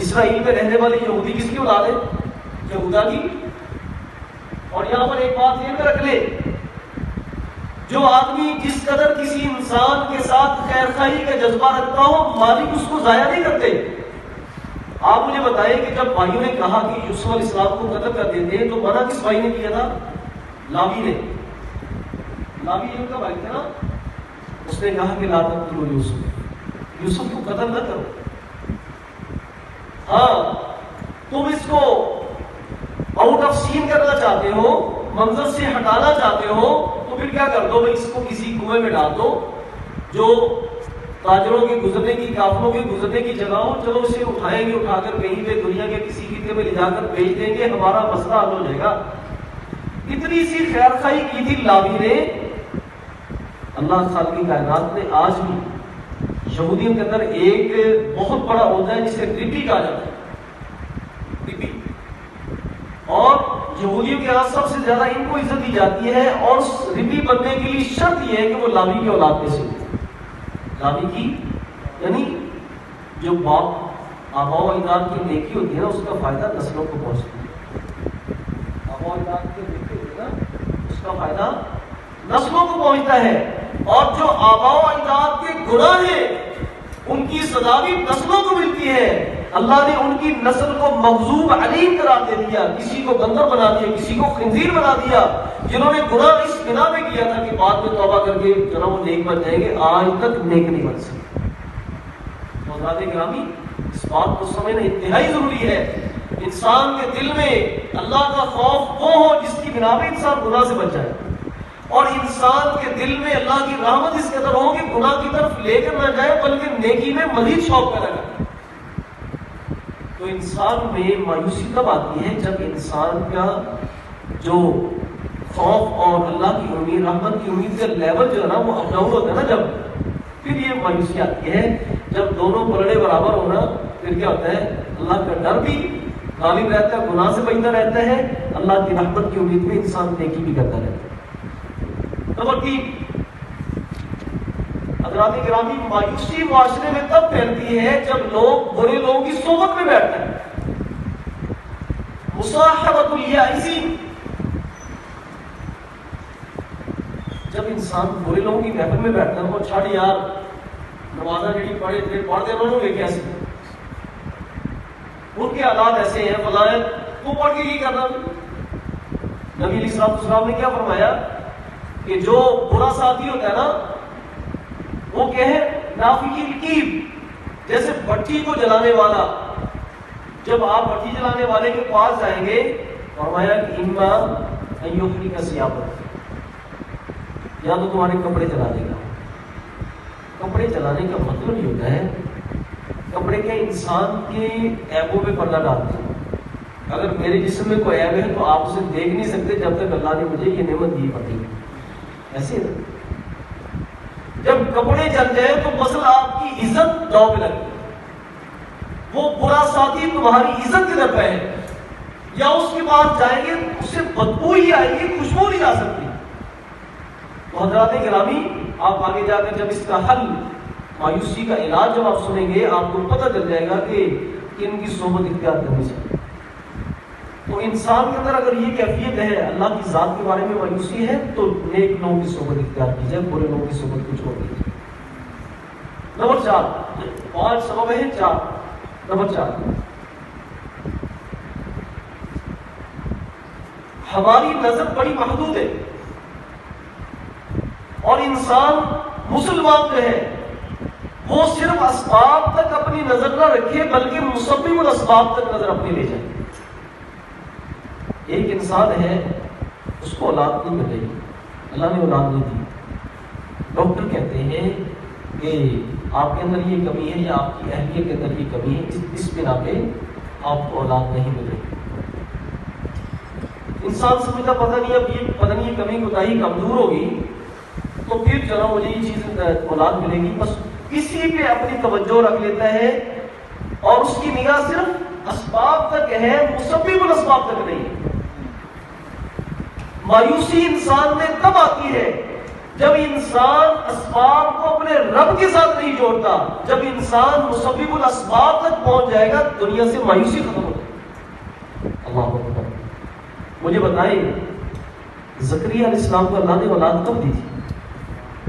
Speaker 1: اسرائیل میں رہنے والے یہودی کس کی اولاد ہے؟ یہودا کی. اور یہاں پر ایک بات یہ رکھ لے، جو آدمی جس قدر کسی انسان کے ساتھ خیر خواہی کا جذبہ رکھتا ہو، مالک اس کو ضائع نہیں کرتے. آپ مجھے بتائیں کہ جب بھائیوں نے کہا کہ یوسف علیہ السلام کو قتل کر دیتے ہیں تو منع کس بھائی نے کیا تھا؟ لاوی نے. لاوی ان کا بھائی تھا نا، اس نے کہا کہ لا تقتلوا یوسف، یوسف کو قتل نہ کرو. ہاں تم اس کو آؤٹ آف سین کرنا چاہتے ہو، منظر سے ہٹانا چاہتے ہو، تو پھر کیا کر دو بھائی، اس کو کسی کنویں میں ڈال دو جو تاجروں کے گزرنے کی، کافروں کے گزرنے کی جگہ ہو. چلو اسے اٹھائیں گے، اٹھا کر کہیں پہ دنیا کے کسی خطے میں لے جا کر بیچ دیں گے، ہمارا مسئلہ حل ہو جائے گا. اتنی سی خیر خواہی کی تھی لاوی نے. اللہ خالق کائنات نے آج بھی یہودیوں کے اندر ایک بہت بڑا عہدہ ہے جسے ربی کہا جاتا ہے، ربی. اور یہودیوں کے یہاں سب سے زیادہ ان کو عزت دی جاتی ہے، اور ربی بننے کے لیے شرط یہ ہے کہ وہ لاوی کی اولاد میں سے ہو. لاوی کی یعنی جو باپ آبا و اجداد کی نیکی ہوتی ہے نا، اس کا فائدہ نسلوں کو پہنچتا ہے. آبا و اجداد کی نیکی ہوتی ہے نا، اس کا فائدہ نسلوں کو پہنچتا ہے. اور جو آبا و اجداد کے گناہ ہیں ان کی سزا بھی نسلوں کو ملتی ہے. اللہ نے ان کی نسل کو مغضوب علیم قرار دے دیا، کسی کو بندر بنا دیا، کسی کو خنزیر بنا دیا، جنہوں نے گناہ اس بنا پہ کیا تھا کہ بعد میں توبہ کر کے جناب وہ نیک بن جائیں گے، آج تک نیک نہیں بن سکے. حضرات گرامی، اس بات کو سمجھنا انتہائی ضروری ہے. انسان کے دل میں اللہ کا خوف وہ ہو جس کی بنا پہ انسان گناہ سے بچ جائے، اور انسان کے دل میں اللہ کی رحمت اس قدر ہو کہ گناہ کی طرف لے کر نہ جائے بلکہ نیکی میں مزید شوق پیدا کرے. تو انسان میں مایوسی تب آتی ہے جب انسان کا جو خوف اور اللہ کی امید، رحمت کی امید کا لیول جو ہے نا وہ اپ ڈاؤن ہوتا ہے نا، جب پھر یہ مایوسی آتی ہے. جب دونوں پلڑے برابر ہونا پھر کیا ہوتا ہے؟ اللہ کا ڈر بھی غالب رہتا ہے، گناہ سے بچتا رہتا ہے، اللہ کی رحمت کی امید میں انسان نیکی بھی کرتا رہتا ہے. نمبر 3، حضرات گرامی، مایوسی معاشرے میں تب پھیلتی ہے جب لوگ برے لوگوں کی صحبت میں بیٹھتے ہیں. مصاحبۃ الیائسین، جب انسان برے لوگوں کی محفل میں بیٹھتا ہے، وہ چھڑ یار نمازاں جڑی پڑھے تھے پڑھتے انہوں نے کیسے، ان کے حالات ایسے ہیں، فلاں تو پڑھ کے یہ کرنا. نبی علیہ السلام نے کیا فرمایا کہ جو برا ساتھی ہوتا ہے نا وہ کیا ہے؟ نافقی رقیب، جیسے بھٹی کو جلانے والا. جب آپ بھٹی جلانے والے کے پاس جائیں گے، فرمایا کہ اما ان یحرق ثیابک، یا تو تمہارے کپڑے جلا دے گا. کپڑے جلانے کا مطلب یہ ہوتا ہے، کپڑے کے انسان کے عیبوں پہ پردہ ڈالتے ہیں. اگر میرے جسم میں کوئی عیب ہے تو آپ اسے دیکھ نہیں سکتے جب تک اللہ نے مجھے یہ نعمت دی پڑتی ہے. ایسے جب کپڑے جل جائے تو مسئلہ آپ کی عزت داؤ پہ لگے. وہ برا ساتھی تمہاری عزت کے در پہ ہے، یا اس کے پاس جائیں گے اس سے بدبو ہی آئے گی، خوشبو نہیں آ سکتی. تو حضرات گرامی، آپ آگے جا کر جب اس کا حل، مایوسی کا علاج جب آپ سنیں گے، آپ کو پتہ چل جائے گا کہ کن کی صحبت اختیار کرنی چاہیے. تو انسان کے اندر اگر یہ کیفیت ہے، اللہ کی ذات کے بارے میں مایوسی ہے، تو نیک لوگوں کی صحبت اختیار کی جائے، برے لوگوں کی صحبت کو چھوڑ دیجیے. نمبر 4، 5 سبب ہے 4. نمبر 4، ہماری نظر بڑی محدود ہے، اور انسان مسلمان جو ہے وہ صرف اسباب تک اپنی نظر نہ رکھے بلکہ مسبب الاسباب تک نظر اپنی لے جائے. ایک انسان ہے، اس کو اولاد نہیں مل رہی، اللہ نے اولاد نہیں دی. ڈاکٹر کہتے ہیں کہ آپ کے اندر یہ کمی ہے یا آپ کی اہلیت کے اندر یہ کمی ہے، اس بنا پہ آپ کو اولاد نہیں مل رہی. انسان سمجھتا پتہ نہیں یہ کمی کوتاہی کب دور ہوگی تو پھر چلو مجھے یہ چیز اولاد ملے گی. بس کسی پہ اپنی توجہ رکھ لیتا ہے اور اس کی نگاہ صرف اسباب تک ہے، مسبب الاسباب تک نہیں. مایوسی انسان میں تب آتی ہے جب انسان اسباب کو اپنے رب کے ساتھ نہیں جوڑتا، جب انسان مسبب الاسباب تک پہنچ جائے گا، دنیا سے مایوسی ختم ہو جائے گی۔ اللہ اکبر۔ مجھے بتائیں زکریا علیہ السلام کو اللہ نے اولاد کب دی تھی؟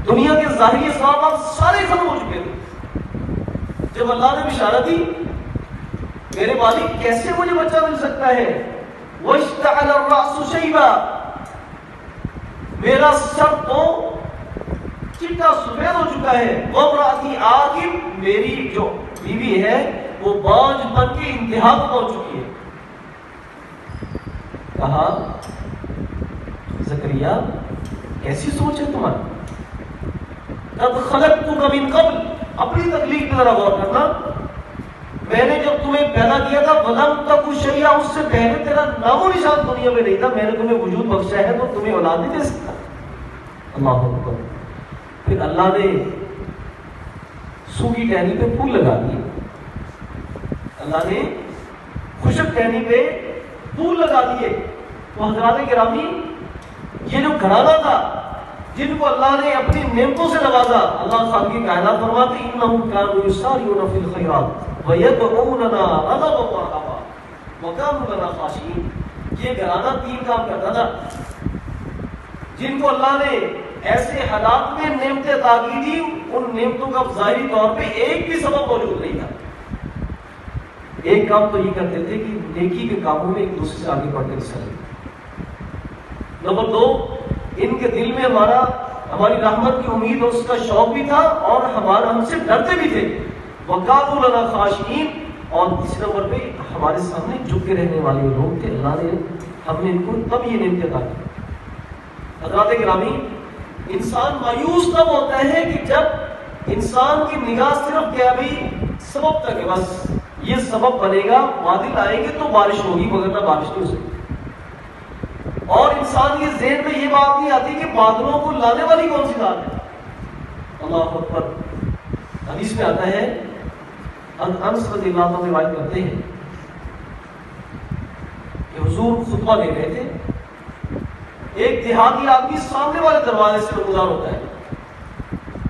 Speaker 1: دنیا کے ظاہری اسباب سارے ختم ہو چکے تھے، جب اللہ نے بشارت دی میرے والد کیسے مجھے بچہ مل سکتا ہے، واشتعل الرأس شیبا، میرا سر تو چٹا سفید ہو چکا ہے، وامرأتی عاقر، میری جو بیوی ہے وہ بانجھ بن کے انتہا کو پہنچ چکی ہے۔ کہا زکریا کیسی سوچ ہے تمہاری، قد خلقتک من قبل، اپنی تکلیف پہ ذرا غور کرنا، میں نے جب تمہیں پیدا کیا تھا ولم تک شیئا، اس سے پہلے تیرا نام و نشان دنیا میں نہیں تھا، میں نے تمہیں وجود بخشا ہے تو تمہیں اولاد نہیں دے سکتا۔ اللہ اکبر۔ پھر اللہ نے سوکھی ٹہنی پہ پھول لگا دیے، اللہ نے خشک ٹہنی پہ پھول لگا دیے۔ تو حضرات گرامی یہ جو گھرانہ تھا جن کو اللہ نے اپنی نعمتوں سے نوازا، اللہ خالق کائنات فرماتے انہم کانوا یسارعون فی الخیرات وَيَدْعُونَنَا رَغَبًا وَرَهَبًا وَكَانُوا لَنَا خَاشِعِينَ۔ یہ گھرانہ تین کام کرتا تھا، جن کو اللہ نے ایسے حالات میں نعمتیں عطا کی تھی، ان نعمتوں کا ظاہری طور پہ ایک بھی سبب موجود نہیں تھا۔ ایک کام تو یہ کرتے تھے کہ نیکی کے کاموں میں ایک دوسرے سے آگے بڑھ کر حصہ لیتے۔ نمبر دو، ان کے دل میں ہماری رحمت کی امید اور اس کا شوق بھی تھا، اور ہم سے ڈرتے بھی تھے۔ وَقَالُوا لَنَا خَاشِعِينَ، اور تیسرے نمبر پہ ہمارے سامنے جھک کے رہنے والے لوگ تھے، اللہ نے ہم نے ان کو تب یہ نعمت عطا کی۔ حضرات گرامی انسان مایوس تب ہوتا ہے کہ جب انسان کی نگاہ صرف کیا بھی سبب تک ہے، بس یہ سبب بنے گا، بادل آئیں گے تو بارش ہوگی، مگر بارش نہیں ہو سکتی۔ اور انسان کے ذہن میں یہ بات نہیں آتی کہ بادلوں کو لانے والی کون سی ذات ہے۔ اللہ اکبر۔ حدیث میں آتا ہے، انس رضی اللہ عنہ روایت کرتے ہیں کہ حضور خطبہ دے رہے تھے، ایک دیہاتی آدمی سامنے والے دروازے سے گزار ہوتا ہے۔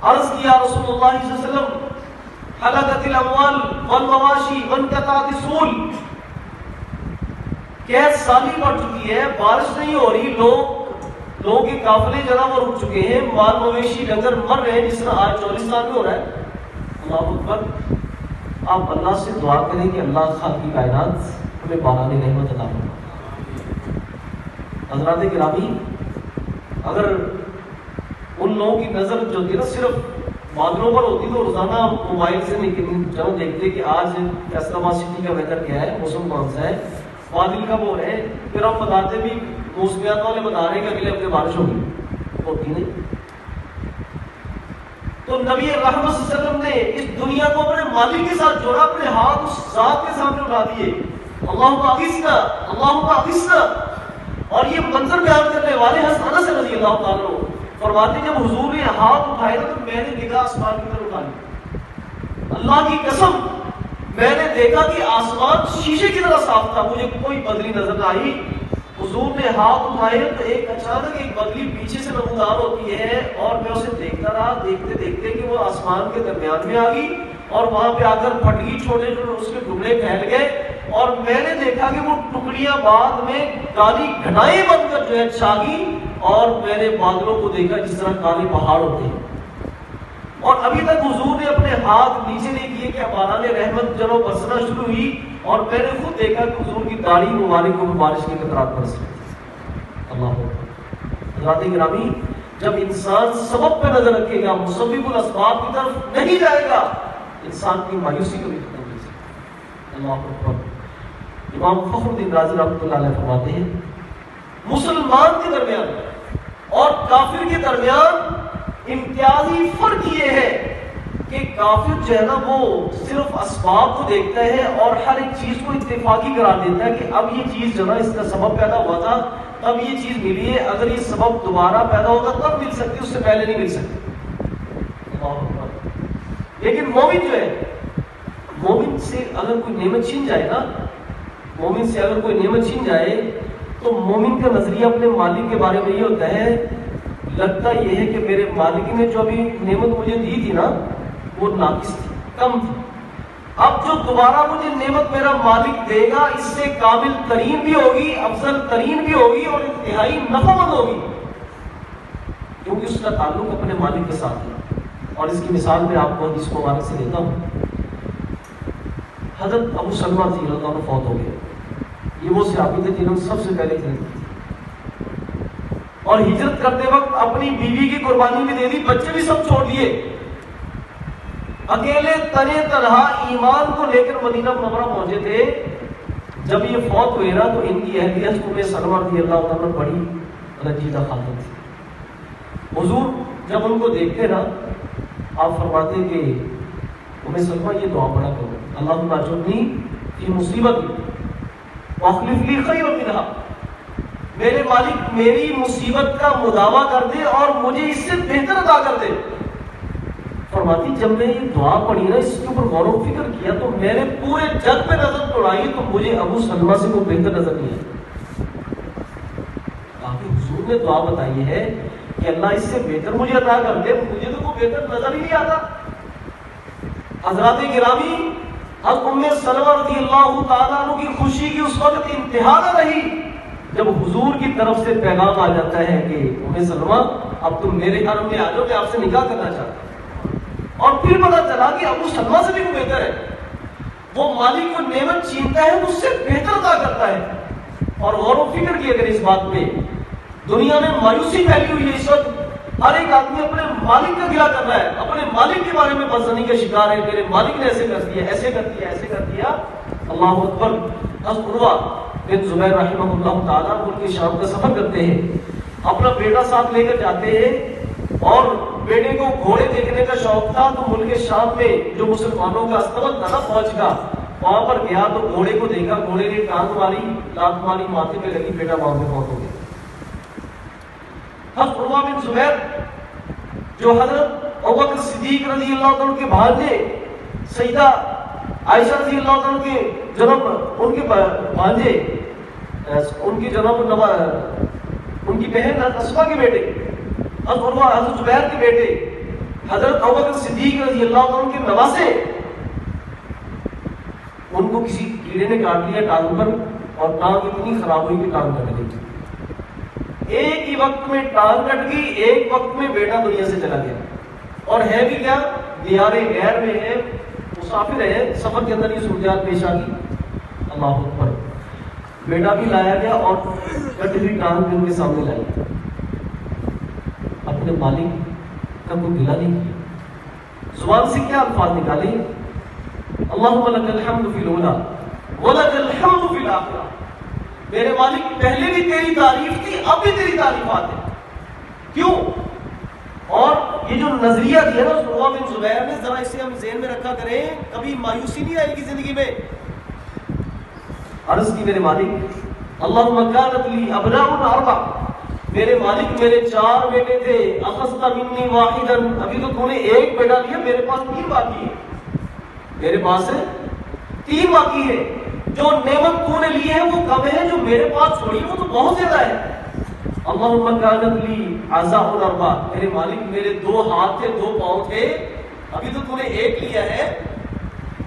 Speaker 1: عرض کیا رسول اللہ صلی اللہ علیہ وسلم، حلقت الاموال والمواشی وانقطعت السبل، قحط سالی پڑ چکی ہے، بارش نہیں ہو رہی، لوگوں کے قافلے جناب وہ رک چکے ہیں، مال مویشی ڈنگر مر رہے ہیں، جس طرح آج 40 سال میں ہو رہا ہے۔ اللہ اکبر۔ آپ اللہ سے دعا کریں کہ اللہ خالق کائنات ہمیں باران رحمت عطا فرمائے۔ حضرات گرامی اگر ان لوگوں کی نظر جو ہوتی ہے نا صرف بادلوں پر ہوتی تو روزانہ موبائل سے جب دیکھتے کہ آج فیصل آباد سٹی کا ویدر کیا ہے، موسم کون سا ہے، بادل کب ہو رہے ہیں، پھر ہم بتاتے بھی موسمیات والے بتا رہے ہیں کہ اگلے ہفتے بارش ہوگی، ہوتی نہیں۔ تو نبی رحمت صلی اللہ علیہ وسلم نے اس دنیا کو اپنے مالک کے ساتھ جوڑا، اپنے ہاتھ اس ذات کے سامنے اٹھا دیے، اللہم اغثنا اللہم اغثنا۔ اور یہ منظر بیان کرنے والے انس رضی اللہ تعالیٰ فرماتے جب حضور نے ہاتھ اٹھائے تو میں نے دیکھا آسمان کی طرف اٹھا لیا، اللہ کی قسم میں نے دیکھا کہ آسمان شیشے کی طرح صاف تھا، مجھے کوئی بدلی نظر نہ آئی۔ حضور نے ہاتھ اٹھائے تو ایک اچانک ایک بدلی پیچھے سے نمودار ہوتی ہے، اور میں اسے دیکھتا رہا، دیکھتے دیکھتے کہ وہ آسمان کے درمیان میں آ گئی اور وہاں پہ آ کر پھٹ گئی، چھوٹے چھوٹے اس کے ٹکڑے پھیل گئے، اور میں نے دیکھا کہ وہ ٹکڑیاں بعد میں کالی گھٹائیں بن کر جو ہے چھا گئی، اور میں نے بادلوں کو دیکھا جس طرح کالے پہاڑ ہوتے ہیں۔ اور ابھی تک حضور نے اپنے ہاتھ نیچے نہیں کیے کہ باران رحمت جب برسنا شروع ہوئی، اور میں نے خود دیکھا کہ حضور کی داڑھی مبارک کو بارش کے قطرات برس رہے۔ اللہ اکبر۔ حضرات گرامی جب انسان سبب پہ نظر رکھے گا، مسبب الاسباب کی طرف نہیں جائے گا، انسان کی مایوسی کبھی ختم نہیں ہوگی۔ اللہ اکبر۔ امام فخر الدین رازی رحمۃ اللہ علیہ فرماتے ہیں مسلمان کے درمیان اور کافر کے درمیان امتیازی فرق یہ ہے کہ کافر جو ہے نا وہ صرف اسباب کو دیکھتا ہے اور ہر ایک چیز کو اتفاقی قرار دیتا ہے کہ اب یہ چیز جو نا اس کا سبب پیدا ہوا تھا، تب یہ چیز ملی ہے، اگر یہ سبب دوبارہ پیدا ہوگا تب مل سکتی، اس سے پہلے نہیں مل سکتی۔ لیکن مومن جو ہے، مومن سے اگر کوئی نعمت چھین جائے نا، مومن سے اگر کوئی نعمت چھین جائے تو مومن کا نظریہ اپنے مالک کے بارے میں یہ ہوتا ہے لگتا یہ ہے کہ میرے مالک نے جو ابھی نعمت مجھے دی تھی نا وہ ناقص تھی، کم تھی، اب جو دوبارہ مجھے نعمت میرا مالک دے گا اس سے کامل ترین بھی ہوگی، افضل ترین بھی ہوگی اور انتہائی نفع مند ہوگی، کیونکہ اس کا تعلق اپنے مالک کے ساتھ ہے۔ اور اس کی مثال میں آپ کو حدیث مبارک سے دیتا ہوں۔ حضرت ابو سلمہ رضی اللہ عنہ فوت ہو گئے، یہ وہ صحابی تھے جنہوں نے سب سے پہلے ہجرت کی اور ہجرت کرتے وقت اپنی بیوی کی قربانی بھی دے دی، بچے بھی سب چھوڑ دیے، اکیلے تنے تنہا ایمان کو لے کر مدینہ منورہ پہنچے تھے۔ جب یہ فوت ہوئے نا تو ان کی اہلیت ام سلمہ رضی اللہ عنہ بڑی رنجیدہ خاتون تھی۔ حضور جب ان کو دیکھتے نا آپ فرماتے کہ ام سلمہ یہ دعا پڑھا کرو، اللہم اجرنی فی مصیبتی واخلف لی خیرا منہا، میرے مالک میری مصیبت کا مداوع کر دے اور مجھے اس سے بہتر عطا کر دے۔ فرماتی جب میں یہ دعا پڑھی نا اس کے اوپر غور و فکر کیا تو میں نے پورے جگ پہ نظر دوڑائی تو مجھے ابو سلمہ سے کوئی بہتر نظر نہیں آئی۔ کافی حضور نے دعا بتائی ہے کہ اللہ اس سے بہتر مجھے عطا کر دے، مجھے تو کوئی بہتر نظر ہی نہیں آتا۔ حضرات گرامی، حضرت ام سلمہ رضی اللہ تعالیٰ عنہ کی خوشی کی اس وقت انتہا نہ رہی جب حضور کی طرف سے پیغام آ جاتا ہے کہ ام سلمہ اب تم میرے حرم میں آ جاؤ، میں آپ سے نکاح کرنا چاہتا ہوں۔ اور پھر پتا چلا کہ ابو سلمہ سے بھی وہ بہتر ہے، وہ مالک کو نعمت چھینتا ہے اس سے بہتر عطا کرتا ہے۔ اور غور و فکر کی اگر اس بات پہ، دنیا میں مایوسی پھیلی ہوئی ہے اس وقت، ہر ایک آدمی اپنے مالک کا گلہ کر رہا ہے، اپنے مالک کے بارے میں بدزنی کا شکار ہے، میرے مالک نے ایسے کر دیا، ایسے کر دیا، ایسے کر دیا۔ اللہ اکبر۔ حضرت عروہ بن زبیر رحمہ اللہ تعالیٰ ملک شام کا سفر کرتے ہیں، اپنا بیٹا ساتھ لے کر جاتے ہیں اور بیٹے کو گھوڑے دیکھنے کا شوق تھا تو ملک شام میں جو مسلمانوں کا استبل تھا نا فوج کا، وہاں پر گیا تو گھوڑے کو دیکھا، گھوڑے نے ٹانگ ماری، لات ماری، ماتھے پہ لگی، بیٹا وہاں پہ فوت ہو گیا۔ حضرت عروہ بن زبیر جو حضرت ابوبکر صدیق رضی اللہ عنہ کے بھانجے سیدہ عائشہ رضی اللہ عنہ کے جناب ان کے بھانجے ان کی جناب ان کی بہن اسما کے بیٹے حضرت عروہ حضرت زبیر کے بیٹے حضرت ابوبکر صدیق رضی اللہ عنہ کے نواسے، ان کو کسی کیڑے نے کاٹ لیا ٹانگ پر اور ٹانگ اتنی خراب ہوئی کہ ٹانگ کٹ گئی۔ ایک ہی وقت میں ٹانگ کٹ گئی، ایک وقت میں بیٹا دنیا سے چلا گیا، اور ہے بھی کیا دیار غیر میں ہے، مسافر ہے، سفر کے اندر یہ صورتحال پیش آ گئی۔ اللہ اکبر۔ بیٹا بھی لایا گیا اور کٹی ہوئی ٹانگ بھی ان کے سامنے لائی، اپنے مالک کا کوئی گلہ نہیں کیا، زبان سے کیا الفاظ نکالے، اللہم لک الحمد فی الاولی ولک الحمد فی الاخرہ، میرے مالک پہلے بھی تیری تعریف تھی، اب بھی تیری تعریفات ہیں۔ کیوں؟ اور یہ جو نظریہ دیا نا عروہ بن زبیر نے، ذرا اسے ہم ذہن میں رکھا کریں، کبھی مایوسی نہیں آئے گی زندگی میں۔ عرض کی میرے مالک اللہم کانت لی ابناء اربع، میرے مالک میرے 4 بیٹے تھے، اخذت منی واحدا، ابھی تو تو نے ایک بیٹا لیا، میرے پاس 3 باقی ہے، میرے پاس 3 باقی ہے، جو نعمت تو نے لی ہے وہ کم ہے، جو میرے پاس چھوڑی وہ تو بہت زیادہ ہے۔ اللہم کانت لی اعضاء اربع، میرے مالک میرے 2 ہاتھ تھے، 2 پاؤں تھے، ابھی تو تو نے ایک لیا ہے،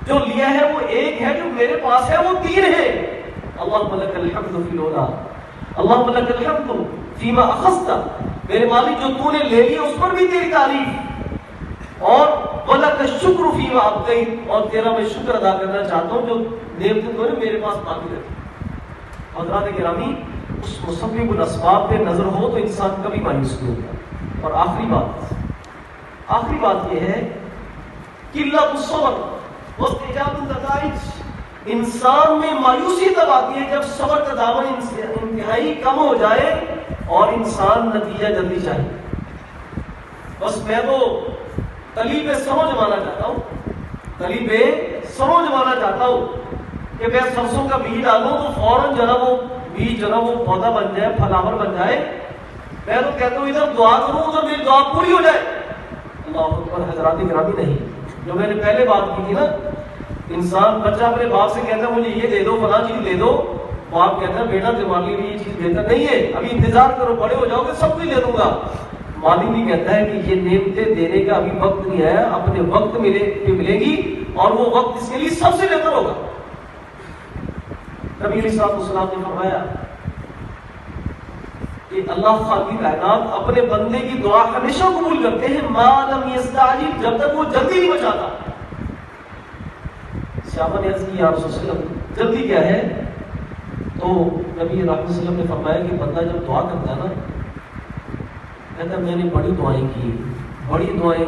Speaker 1: جو لیا ہے وہ ایک ہے، جو میرے پاس ہے وہ 3 ہے۔ اللہم لک الحمد فی الاولی اللہم لک الحمد فیما اخذت، میرے مالک جو تو نے لے لیا اس پر بھی تیری تعریف، اور وَلَكَ الشُّكْرُ فِيمَا أَبْقَيْتَ، اور تیرا میں شکر ادا کرنا چاہتا ہوں جو نعمتیں تو نے میرے پاس باقی رکھی۔ حضرات گرامی، اس مسبب الاسباب پہ نظر ہو تو انسان کبھی مایوس نہیں ہوگا۔ اور آخری بات یہ ہے کہ قلۃ الصبر واستعجال النتائج، انسان میں مایوسی تب آتی ہے جب صبر کا دامن انتہائی کم ہو جائے اور انسان نتیجہ جلدی چاہے۔ بس میں تو طلیب سمجھ مانا چاہتا ہوں، طلیب سمجھ مانا چاہتا ہوں کہ میں سرسوں کا بیج ڈالوں تو فوراً جو ہے وہ بیج جو ہے وہ پودا بن جائے، پھلاور بن جائے۔ میں تو کہتا ہوں ادھر دعا کروں ادھر میری دعا پوری ہو جائے۔ اللہ اکبر۔ حضرات گرامی، نہیں، جو میں نے پہلے بات کی تھی نا، انسان بچہ اپنے باپ سے کہتا ہے مجھے یہ دے دو، فلاں چیز دے دو، باپ کہتا ہے بیٹا تمہارے لیے یہ چیز بہتر نہیں ہے، ابھی انتظار کرو، بڑے ہو جاؤ گے سب کچھ دے دوں گا۔ مالک بھی کہتا ہے کہ یہ نعمتیں دینے کا ابھی وقت نہیں ہے، اپنے وقت ملے گی، اور وہ وقت اس کے لیے سب سے بہتر ہوگا۔ نبی علیہ السلام نے فرمایا کہ اللہ خالق کائنات اپنے بندے کی دعا ہمیشہ قبول کرتے ہیں، ما لم یستعجل، جب تک وہ جلدی نہیں مچاتا۔ صحابہ نے عرض کی یا رسول اللہ جلدی کیا ہے؟ تو نبی رحمت صلی اللہ علیہ وسلم نے فرمایا کہ بندہ جب دعا کرتا ہے نا، کہتا ہے میں نے بڑی دعائیں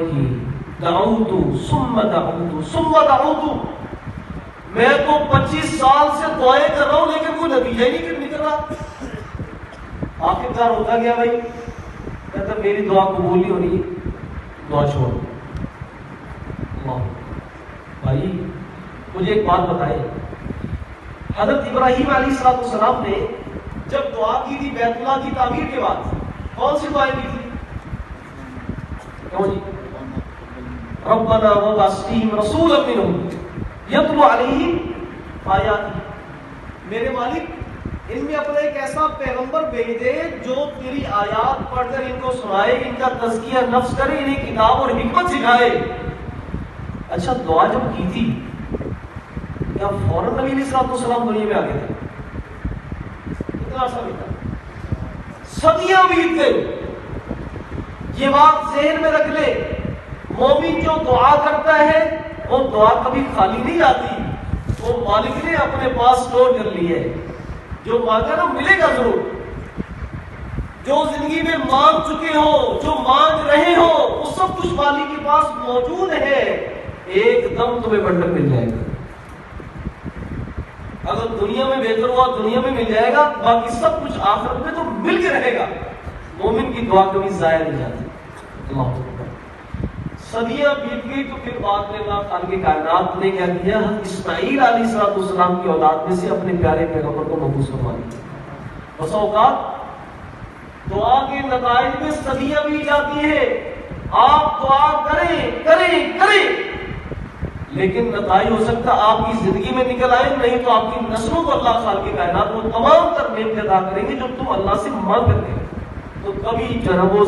Speaker 1: کی، دعوت ثم دعوت ثم دعوت، میں تو 25 سال سے دعائیں کر رہا ہوں لیکن کوئی نتیجہ ہی نہیں نکل رہا۔ آخرکار ہوتا گیا بھائی، کہتا میری دعا قبول نہیں ہونی، دعا چھوڑ۔ بھائی مجھے ایک بات بتائے، حضرت ابراہیم علیہ السلام نے جب دعا کی تھی بیت اللہ کی تعمیر کے بعد، کون سی دعائیں کی تھی؟ کیوں جی؟ ربنا وابعث فیہم رسولا منہم یتلو علیہم آیاتک، میرے مالک ان میں اپنا ایک ایسا پیغمبر بھیج دے جو تیری آیات پڑھ کر ان کو سنائے، ان کا تزکیہ نفس کرے، انہیں کتاب اور حکمت سکھائے۔ اچھا دعا جب کی تھی کیا فوراً نبی علیہ السلام دنیا میں آ گئے تھے؟ کتنا عرصہ بیتا؟ صدیاں بیت گئی۔ یہ بات ذہن میں رکھ لے، مومن جو دعا کرتا ہے وہ دعا کبھی خالی نہیں جاتی، وہ مالک نے اپنے پاس اسٹور کر لی ہے، جو مانگا نا ملے گا ضرور۔ جو زندگی میں مانگ چکے ہو، جو مانگ رہے ہو، وہ سب کچھ مالک کے پاس موجود ہے، ایک دم تمہیں بنڈل مل جائے گا۔ اگر دنیا میں بہتر ہوا دنیا میں مل جائے گا، باقی سب کچھ آخرت میں تو مل کے رہے گا۔ مومن کی دعا کبھی ضائع نہیں جاتی۔ اللہ صدیاں بیت گئی تو پھر بعد میں اللہ خالق کائنات نے کیا کیا؟ حضرت اسماعیل علیہ السلام کی اولاد میں سے اپنے پیارے پیغمبر کو مبعوث فرما دیا۔ بس اوقات دعا کے نتائج میں صدیاں بھی جاتی ہیں، آپ دعا کریں لیکن نتائج ہو سکتا آپ کی زندگی میں نکل آئے، نہیں تو آپ کی نسلوں کو اللہ خالق کائنات وہ تمام تر نعمتیں عطا کریں گے جو تم اللہ سے مانگ کرتے ہیں۔ تو کبھی جو ہے وہ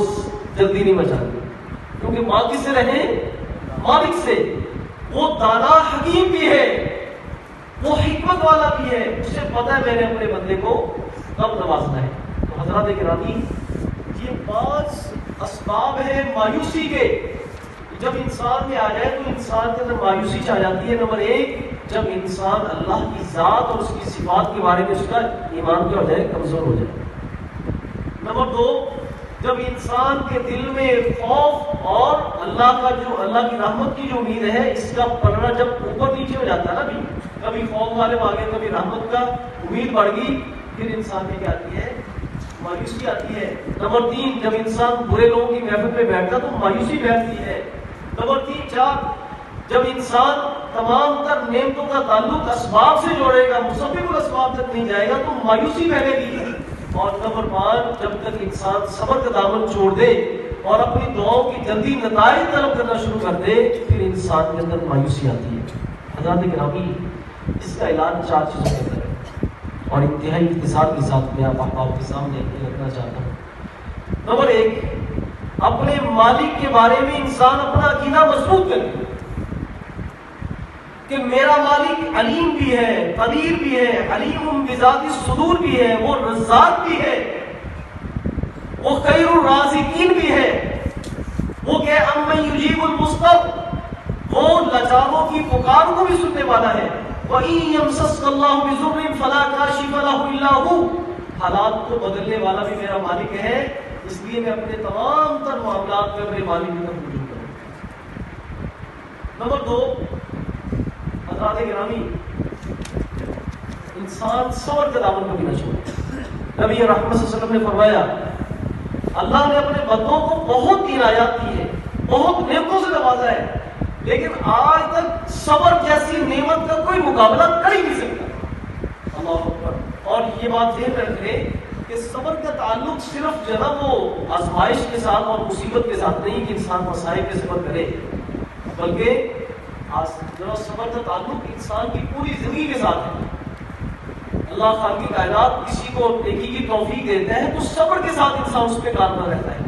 Speaker 1: جلدی نہیں مچاتے، کیونکہ ماں کس سے رہے؟ مالک سے۔ وہ دانا حکیم بھی ہے، وہ حکمت والا بھی ہے، اسے پتہ ہے میں نے اپنے بندے کو کب نوازنا ہے۔ تو حضرات گرامی، یہ 5 اسباب ہیں مایوسی کے، جب انسان میں آ جائے تو انسان کے اندر مایوسی چاہ جاتی ہے۔ نمبر 1، جب انسان اللہ کی ذات اور اس کی صفات کے بارے میں اس کا ایمان کیا ہو جائے؟ کمزور ہو جائے۔ نمبر 2، جب انسان کے دل میں خوف اور اللہ کی رحمت کی جو امید ہے، اس کا پلڑا جب اوپر نیچے ہو جاتا ہے نا، کبھی خوف غالب آ گیا، کبھی رحمت کا امید بڑھ گئی، پھر انسان میں کیا آتی ہے؟ مایوسی آتی ہے۔ نمبر 3، جب انسان برے لوگوں کی محفل میں بیٹھتا تو مایوسی بیٹھتی ہے۔ نمبر 3، 4، جب انسان تمام تر نعمتوں کا تعلق اسباب سے جوڑے گا، مسبب الاسباب تک نہیں جائے گا تو مایوسی پھیلے گی۔ اور نمبر 5، جب تک انسان صبر کا دامن چھوڑ دے اور اپنی دعاؤں کی جلدی نتائج طلب کرنا شروع کر دے، پھر انسان کے اندر مایوسی آتی ہے۔ حضرات گرامی، اس کا علاج 4 چیزوں کے اندر ہے، اور انتہائی اختصار کے ساتھ میں آپ کے سامنے یہ رکھنا چاہتا ہوں۔ نمبر 1، اپنے مالک کے بارے میں انسان اپنا عقیدہ مضبوط کرے کہ میرا مالک علیم بھی ہے، قدیر بھی ہے، علیم بذات الصدور بھی ہے، وہ رزاق بھی ہے، وہ خیر الرازقین بھی ہے، وہ کہ امن یجیب المضطر، وہ لاچاروں کی پکار کو بھی سننے والا ہے، وَإِن يَمْسَسْكَ اللَّهُ بِضُرٍّ فَلَا كَاشِفَ لَهُ إِلَّا هُوَ، حالات کو بدلنے والا بھی میرا مالک ہے، اس لیے میں اپنے تمام تر معاملات میں اپنے مالک کی طرف رجوع کروں۔ نمبر 2، حضرات گرامی، انسان صبر کا دامن کبھی نہ چھوڑے۔ نبی رحمت صلی اللہ علیہ وسلم نے فرمایا اللہ نے اپنے بندوں کو بہت عنایات دی ہے، بہت نعمتوں سے نوازا ہے، لیکن آج تک صبر جیسی نعمت کا کوئی مقابلہ کر ہی نہیں سکتا۔ اللہ اکبر۔ اور یہ بات ذہن رکھیں کہ صبر کا تعلق صرف جو ہے وہ آزمائش کے ساتھ اور مصیبت کے ساتھ نہیں کہ انسان مسائل کے صبر کرے، بلکہ صبر کا تعلق انسان کی پوری زندگی کے ساتھ ہے۔ اللہ خالق کائنات کسی کو نیکی کی توفیق دیتا ہے تو صبر کے ساتھ انسان اس پہ کارنا رہتا ہے۔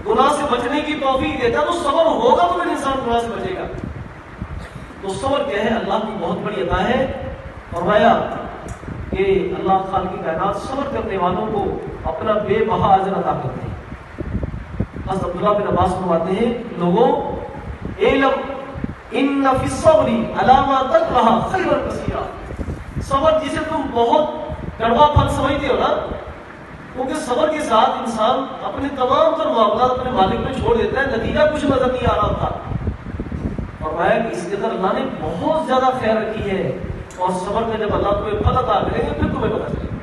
Speaker 1: گناہ سے بچنے کی توفیق دیتا ہے، تو صبر ہوگا تو پھر انسان گناہ سے بچے گا۔ تو صبر کیا ہے؟ اللہ کی بہت بڑی عطا ہے۔ فرمایا کہ اللہ خالق کی کائنات صبر کرنے والوں کو اپنا بے بہا اجر عطا کرتے ہیں۔ حضرت عبداللہ بن عباس فرماتے ہیں، لوگوں اعلم ان فی الصبر علی ما تکرہ خیرا کثیرا، صبر جسے تم بہت کڑوا پھل سمجھتے ہو نا، کیونکہ صبر کے ساتھ انسان اپنے تمام تر معاملات اپنے مالک پہ چھوڑ دیتا ہے، نتیجہ کچھ نظر نہیں آ رہا تھا۔ فرمایا کہ اس کے اندر اللہ نے بہت زیادہ خیر رکھی ہے، اور صبر کا جب اللہ تمہیں پھل عطا کرے گا پھر تمہیں پتہ چلے گا۔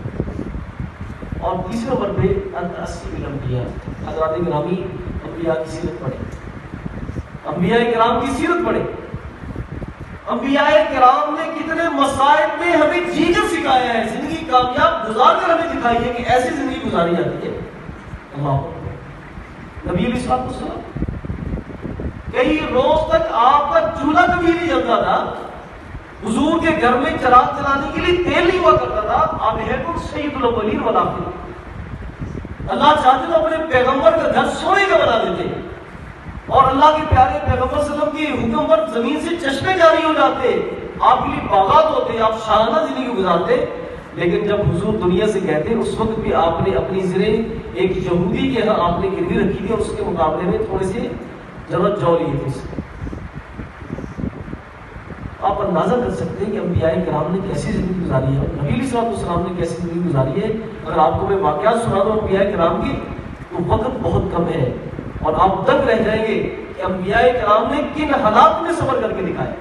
Speaker 1: اور تیسرے نمبر پہ التأسی بالانبیاء، حضرات گرامی انبیاء کی سیرت پڑھیں، انبیاء کرام کی سیرت پڑھیں۔ انبیاء کرام نے کتنے مسائل میں ہمیں جی کر سکھایا ہے، زندگی کامیاب گزار کر ہمیں دکھائی ہے کہ ایسی زندگی گزاری جاتی ہے۔ اللہ نبی علیہ السلام کئی روز تک آپ کا چولہا کبھی نہیں جلتا تھا، حضور کے گھر میں چراغ جلانے کے لیے تیل نہیں ہوا کرتا تھا۔ آپ ہے تو سید الاولین والآخرین، اللہ چاہتے تو اپنے پیغمبر کا گھر سونے کا بنا دیتے، اور اللہ کے پیارے پیغمبر صلی اللہ علیہ وسلم کے حکم پر زمین سے چشمے جاری ہو جاتے، آپ کے لیے باغات ہوتے، آپ شاہانہ زندگی گزارتے۔ لیکن جب حضور دنیا سے گئے تھے اس وقت بھی آپ نے اپنی زریں ایک یہودی کے ہاں آپ نے گروی رکھی تھی، اور اس کے مقابلے میں تھوڑے سے ضرورت جو لیے تھے اس سے۔ آپ اندازہ کر سکتے ہیں کہ انبیاء کرام نے کیسی زندگی گزاری ہے، نبی علیہ السلام نے کیسی زندگی گزاری ہے۔ اگر آپ کو میں واقعات سنا دوں انبیاء کرام کی تو وقت بہت کم ہے، اور آپ دنگ رہ جائیں گے کہ انبیاء کرام نے کن حالات میں صبر کر کے دکھایا۔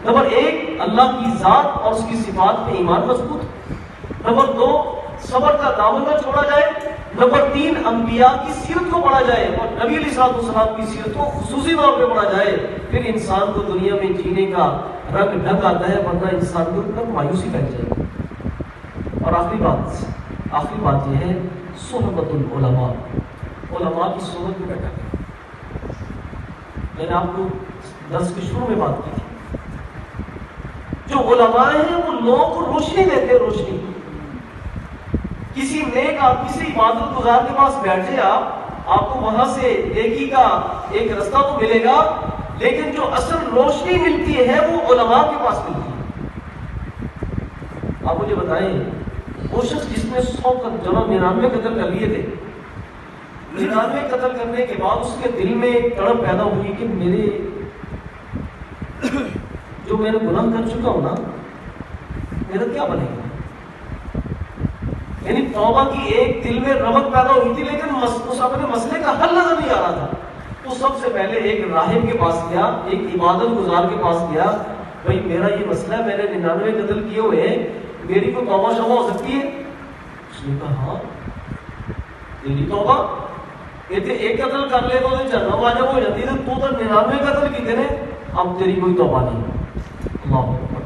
Speaker 1: نمبر ایک، اللہ کی ذات اور اس کی صفات میں ایمان مضبوط۔ نمبر دو، صبر کا دامن نہ چھوڑا جائے۔ نمبر تین، انبیاء کی سیرت کو پڑھا جائے، اور نبی علیہ السلام کی سیرت کو خصوصی طور پہ پڑھا جائے، پھر انسان کو دنیا میں جینے کا رنگ ڈھنگ آتا ہے، ورنہ انسان کو تک مایوسی پھیل جائے گی۔ اور آخری بات یہ ہے صحبت العلماء، علماء کی صحبت میں بیٹھا ہے۔ میں نے آپ کو درس کے شروع میں بات کی تھی، جو علماء ہیں وہ لوگوں کو روشنی دیتے ہیں، روشنی۔ کسی نیک آدمی سے عبادت گزار کے پاس بیٹھے آپ کو وہاں سے نیکی کا ایک رستہ تو ملے گا، لیکن جو اصل روشنی ملتی ہے وہ علماء کے پاس ملتی ہے۔ آپ مجھے بتائیں، وہ شخص جس نے 100 جمع 99 قتل کر لیے تھے، 99 قتل کرنے کے بعد اس کے دل میں ایک تڑپ پیدا ہوئی کہ میرے جو میں نے گناہ کر چکا ہوں نا، میرا کیا بنے گا؟ یعنی توبہ کی ایک دل میں رغبت پیدا ہوئی تھی، لیکن اس اپنے مسئلے کا حل نظر نہیں آ رہا تھا۔ تو سب سے پہلے ایک راہب کے پاس گیا، ایک عبادت گزار کے پاس گیا، بھائی میرا یہ مسئلہ ہے، میں نے 99 قتل کیے ہوئے ہیں، میری کوئی توبہ شبہ ہو سکتی ہے؟ اس نے کہا ہاں تیری توبہ، یہ ایک قتل کر لے تو جہنم واجب ہو جاتی ہے، تو 99 قتل کیتے نے، اب تیری کوئی توبہ نہیں۔ اللہ اکبر۔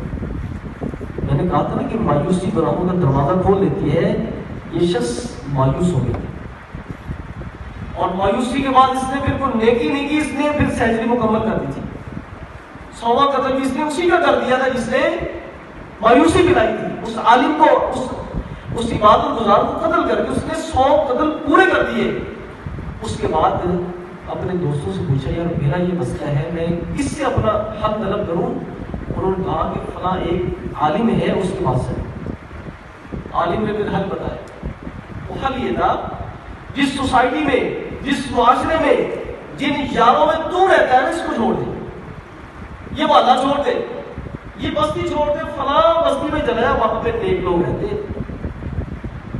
Speaker 1: میں نے کہا تھا نا کہ مایوسی گناہوں کا دروازہ کھول دیتی ہے۔ یہ شخص مایوس ہو گیا، اور مایوسی کے بعد اس نے پھر کوئی نیکی نہیں کی، اس نے پھر سیجری مکمل کر دی تھی۔ 100واں قتل بھی اس نے اسی کا کر دیا تھا جس نے مایوسی پلائی تھی، اس عالم کو، اس عبادت گزار کو قتل کر کے اس نے 100 قتل پورے کر دیے۔ اس کے بعد اپنے دوستوں سے پوچھا، یار میرا یہ مسئلہ ہے، میں کس سے اپنا حق طلب کروں؟ انہوں نے کہا کہ فلاں ایک عالم ہے، اس کے پاس ہے۔ عالم نے پھر حل بتایا۔ وہ حل یہ تھا، جس سوسائٹی میں، جس معاشرے میں، جن یاروں میں تو رہتا ہے نا، اس کو چھوڑ دے، یہ محلہ چھوڑ دے، یہ بستی چھوڑ دے، فلاں بستی میں چلا جا، وہاں پہ نیک لوگ رہتے ہیں،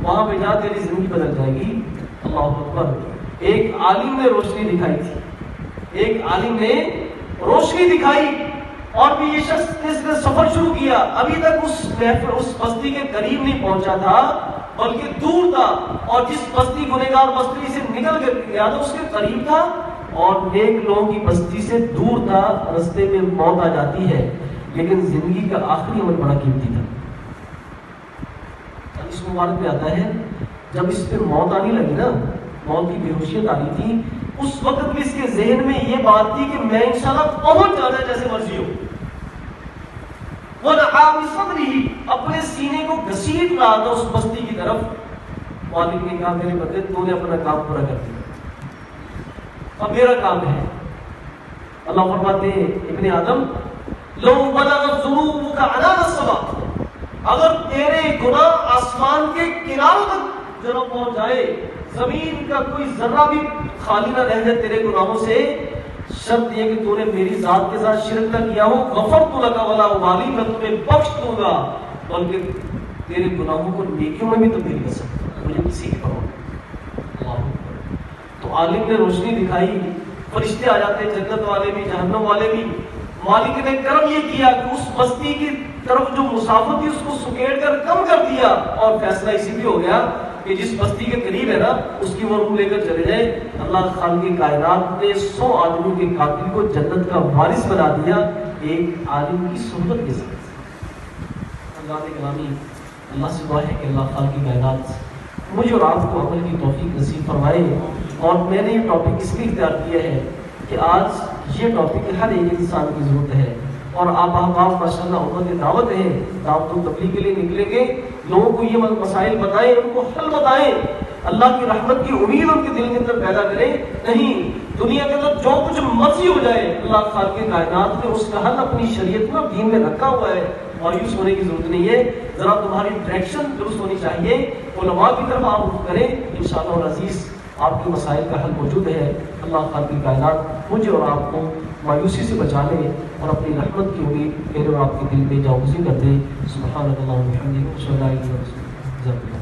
Speaker 1: وہاں پہ جا تیری زندگی بدل جائے گی۔ اللہ اکبر۔ ایک عالم نے روشنی دکھائی تھی، ایک عالم نے روشنی دکھائی، اور بھی یہ شخص نے سفر شروع کیا، ابھی تک اس بستی کے قریب نہیں پہنچا تھا بلکہ دور تھا، اور جس بستی گنہگار بستی سے نکل کے گیا تھا اس کے قریب تھا، اور نیک لوگوں کی بستی سے دور تھا۔ رستے میں موت آ جاتی ہے، لیکن زندگی کا آخری عمل بڑا قیمتی تھا۔ اس مبارک میں آتا ہے جب اس پہ موت آنے لگی نا، موت کی بے ہوشیت آ رہی تھی، اس وقت بھی اس کے ذہن میں یہ بات تھی کہ میں انشاءاللہ پہنچ جانا جیسے مرضی ہو۔ وہ صدری، اپنے سینے کو گھسیٹ رہا تھا اس بستی کی طرف۔ والد نے کہا میرے بندے تو نے اپنا کام پورا کر دیا، اب میرا کام ہے. اللہ فرماتے ہیں ابن آدم لو بلغت ذنوبک عنان السماء، اگر تیرے گناہ آسمان کے کناروں تک ذرا پہنچ جائے، زمین کا کوئی ذرہ بھی خالی نہ رہ جائے تیرے گناہوں سے، شرط یہ کہ تو نے میری ذات کے ساتھ شرک نہ کیا ہو، غفرت لک ولا ابالی، میں تمہیں بخش دوں گا، بلکہ تیرے گناہوں کو نیکیوں میں بھی تبدیل کر سکتا ہوں، مجھے کسی کی پرواہ نہیں. تو عالم نے روشنی دکھائی، فرشتے آ جاتے ہیں، جنت والے بھی جہنم والے بھی. مالک نے کرم یہ کیا کہ اس بستی کی طرف جو مسافت تھی اس کو سکیڑ کر کم کر دیا، اور فیصلہ اسی بھی ہو گیا کہ جس بستی کے قریب ہے نا اس کی وہ روح لے کر چلے جائے. اللہ خالق کائنات نے 100 آدمیوں کے قاتل کو جنت کا وارث بنا دیا ایک عالم کی صحبت کے ساتھ. اللہ کلامی، اللہ سے دعا ہے کہ اللہ خالق کائنات مجھے اور آپ کو عمل کی توفیق نصیب فرمائے. اور میں نے یہ ٹاپک اس لیے اختیار کیا ہے کہ آج یہ ٹاپک ہر ایک انسان کی ضرورت ہے، اور آپ احباب ماشاء اللہ امت دعوت ہے، دعوت و تبلیغ کے لیے نکلیں گے، لوگوں کو یہ مسائل بتائیں، ان کو حل بتائیں، اللہ کی رحمت کی امید ان کے دل کے اندر پیدا کریں. نہیں دنیا کے اندر جو کچھ مرضی ہو جائے، اللہ خالق کائنات نے اس کا حل اپنی شریعت میں دین میں رکھا ہوا ہے. مایوس ہونے کی ضرورت نہیں ہے، ذرا تمہاری ڈائریکشن درست ہونی چاہیے، علماء کی طرف آپ رخ کریں، انشاءاللہ العزیز آپ کے مسائل کا حل موجود ہے. اللہ خالق کائنات مجھے اور آپ کو مایوسی سے بچا لے اور اپنی رحمت کی امید میرے اور آپ کے دل میں جاگزی کر دے. سبحان اللہ و بحمدہ، اشہد ان لا الہ الا انت،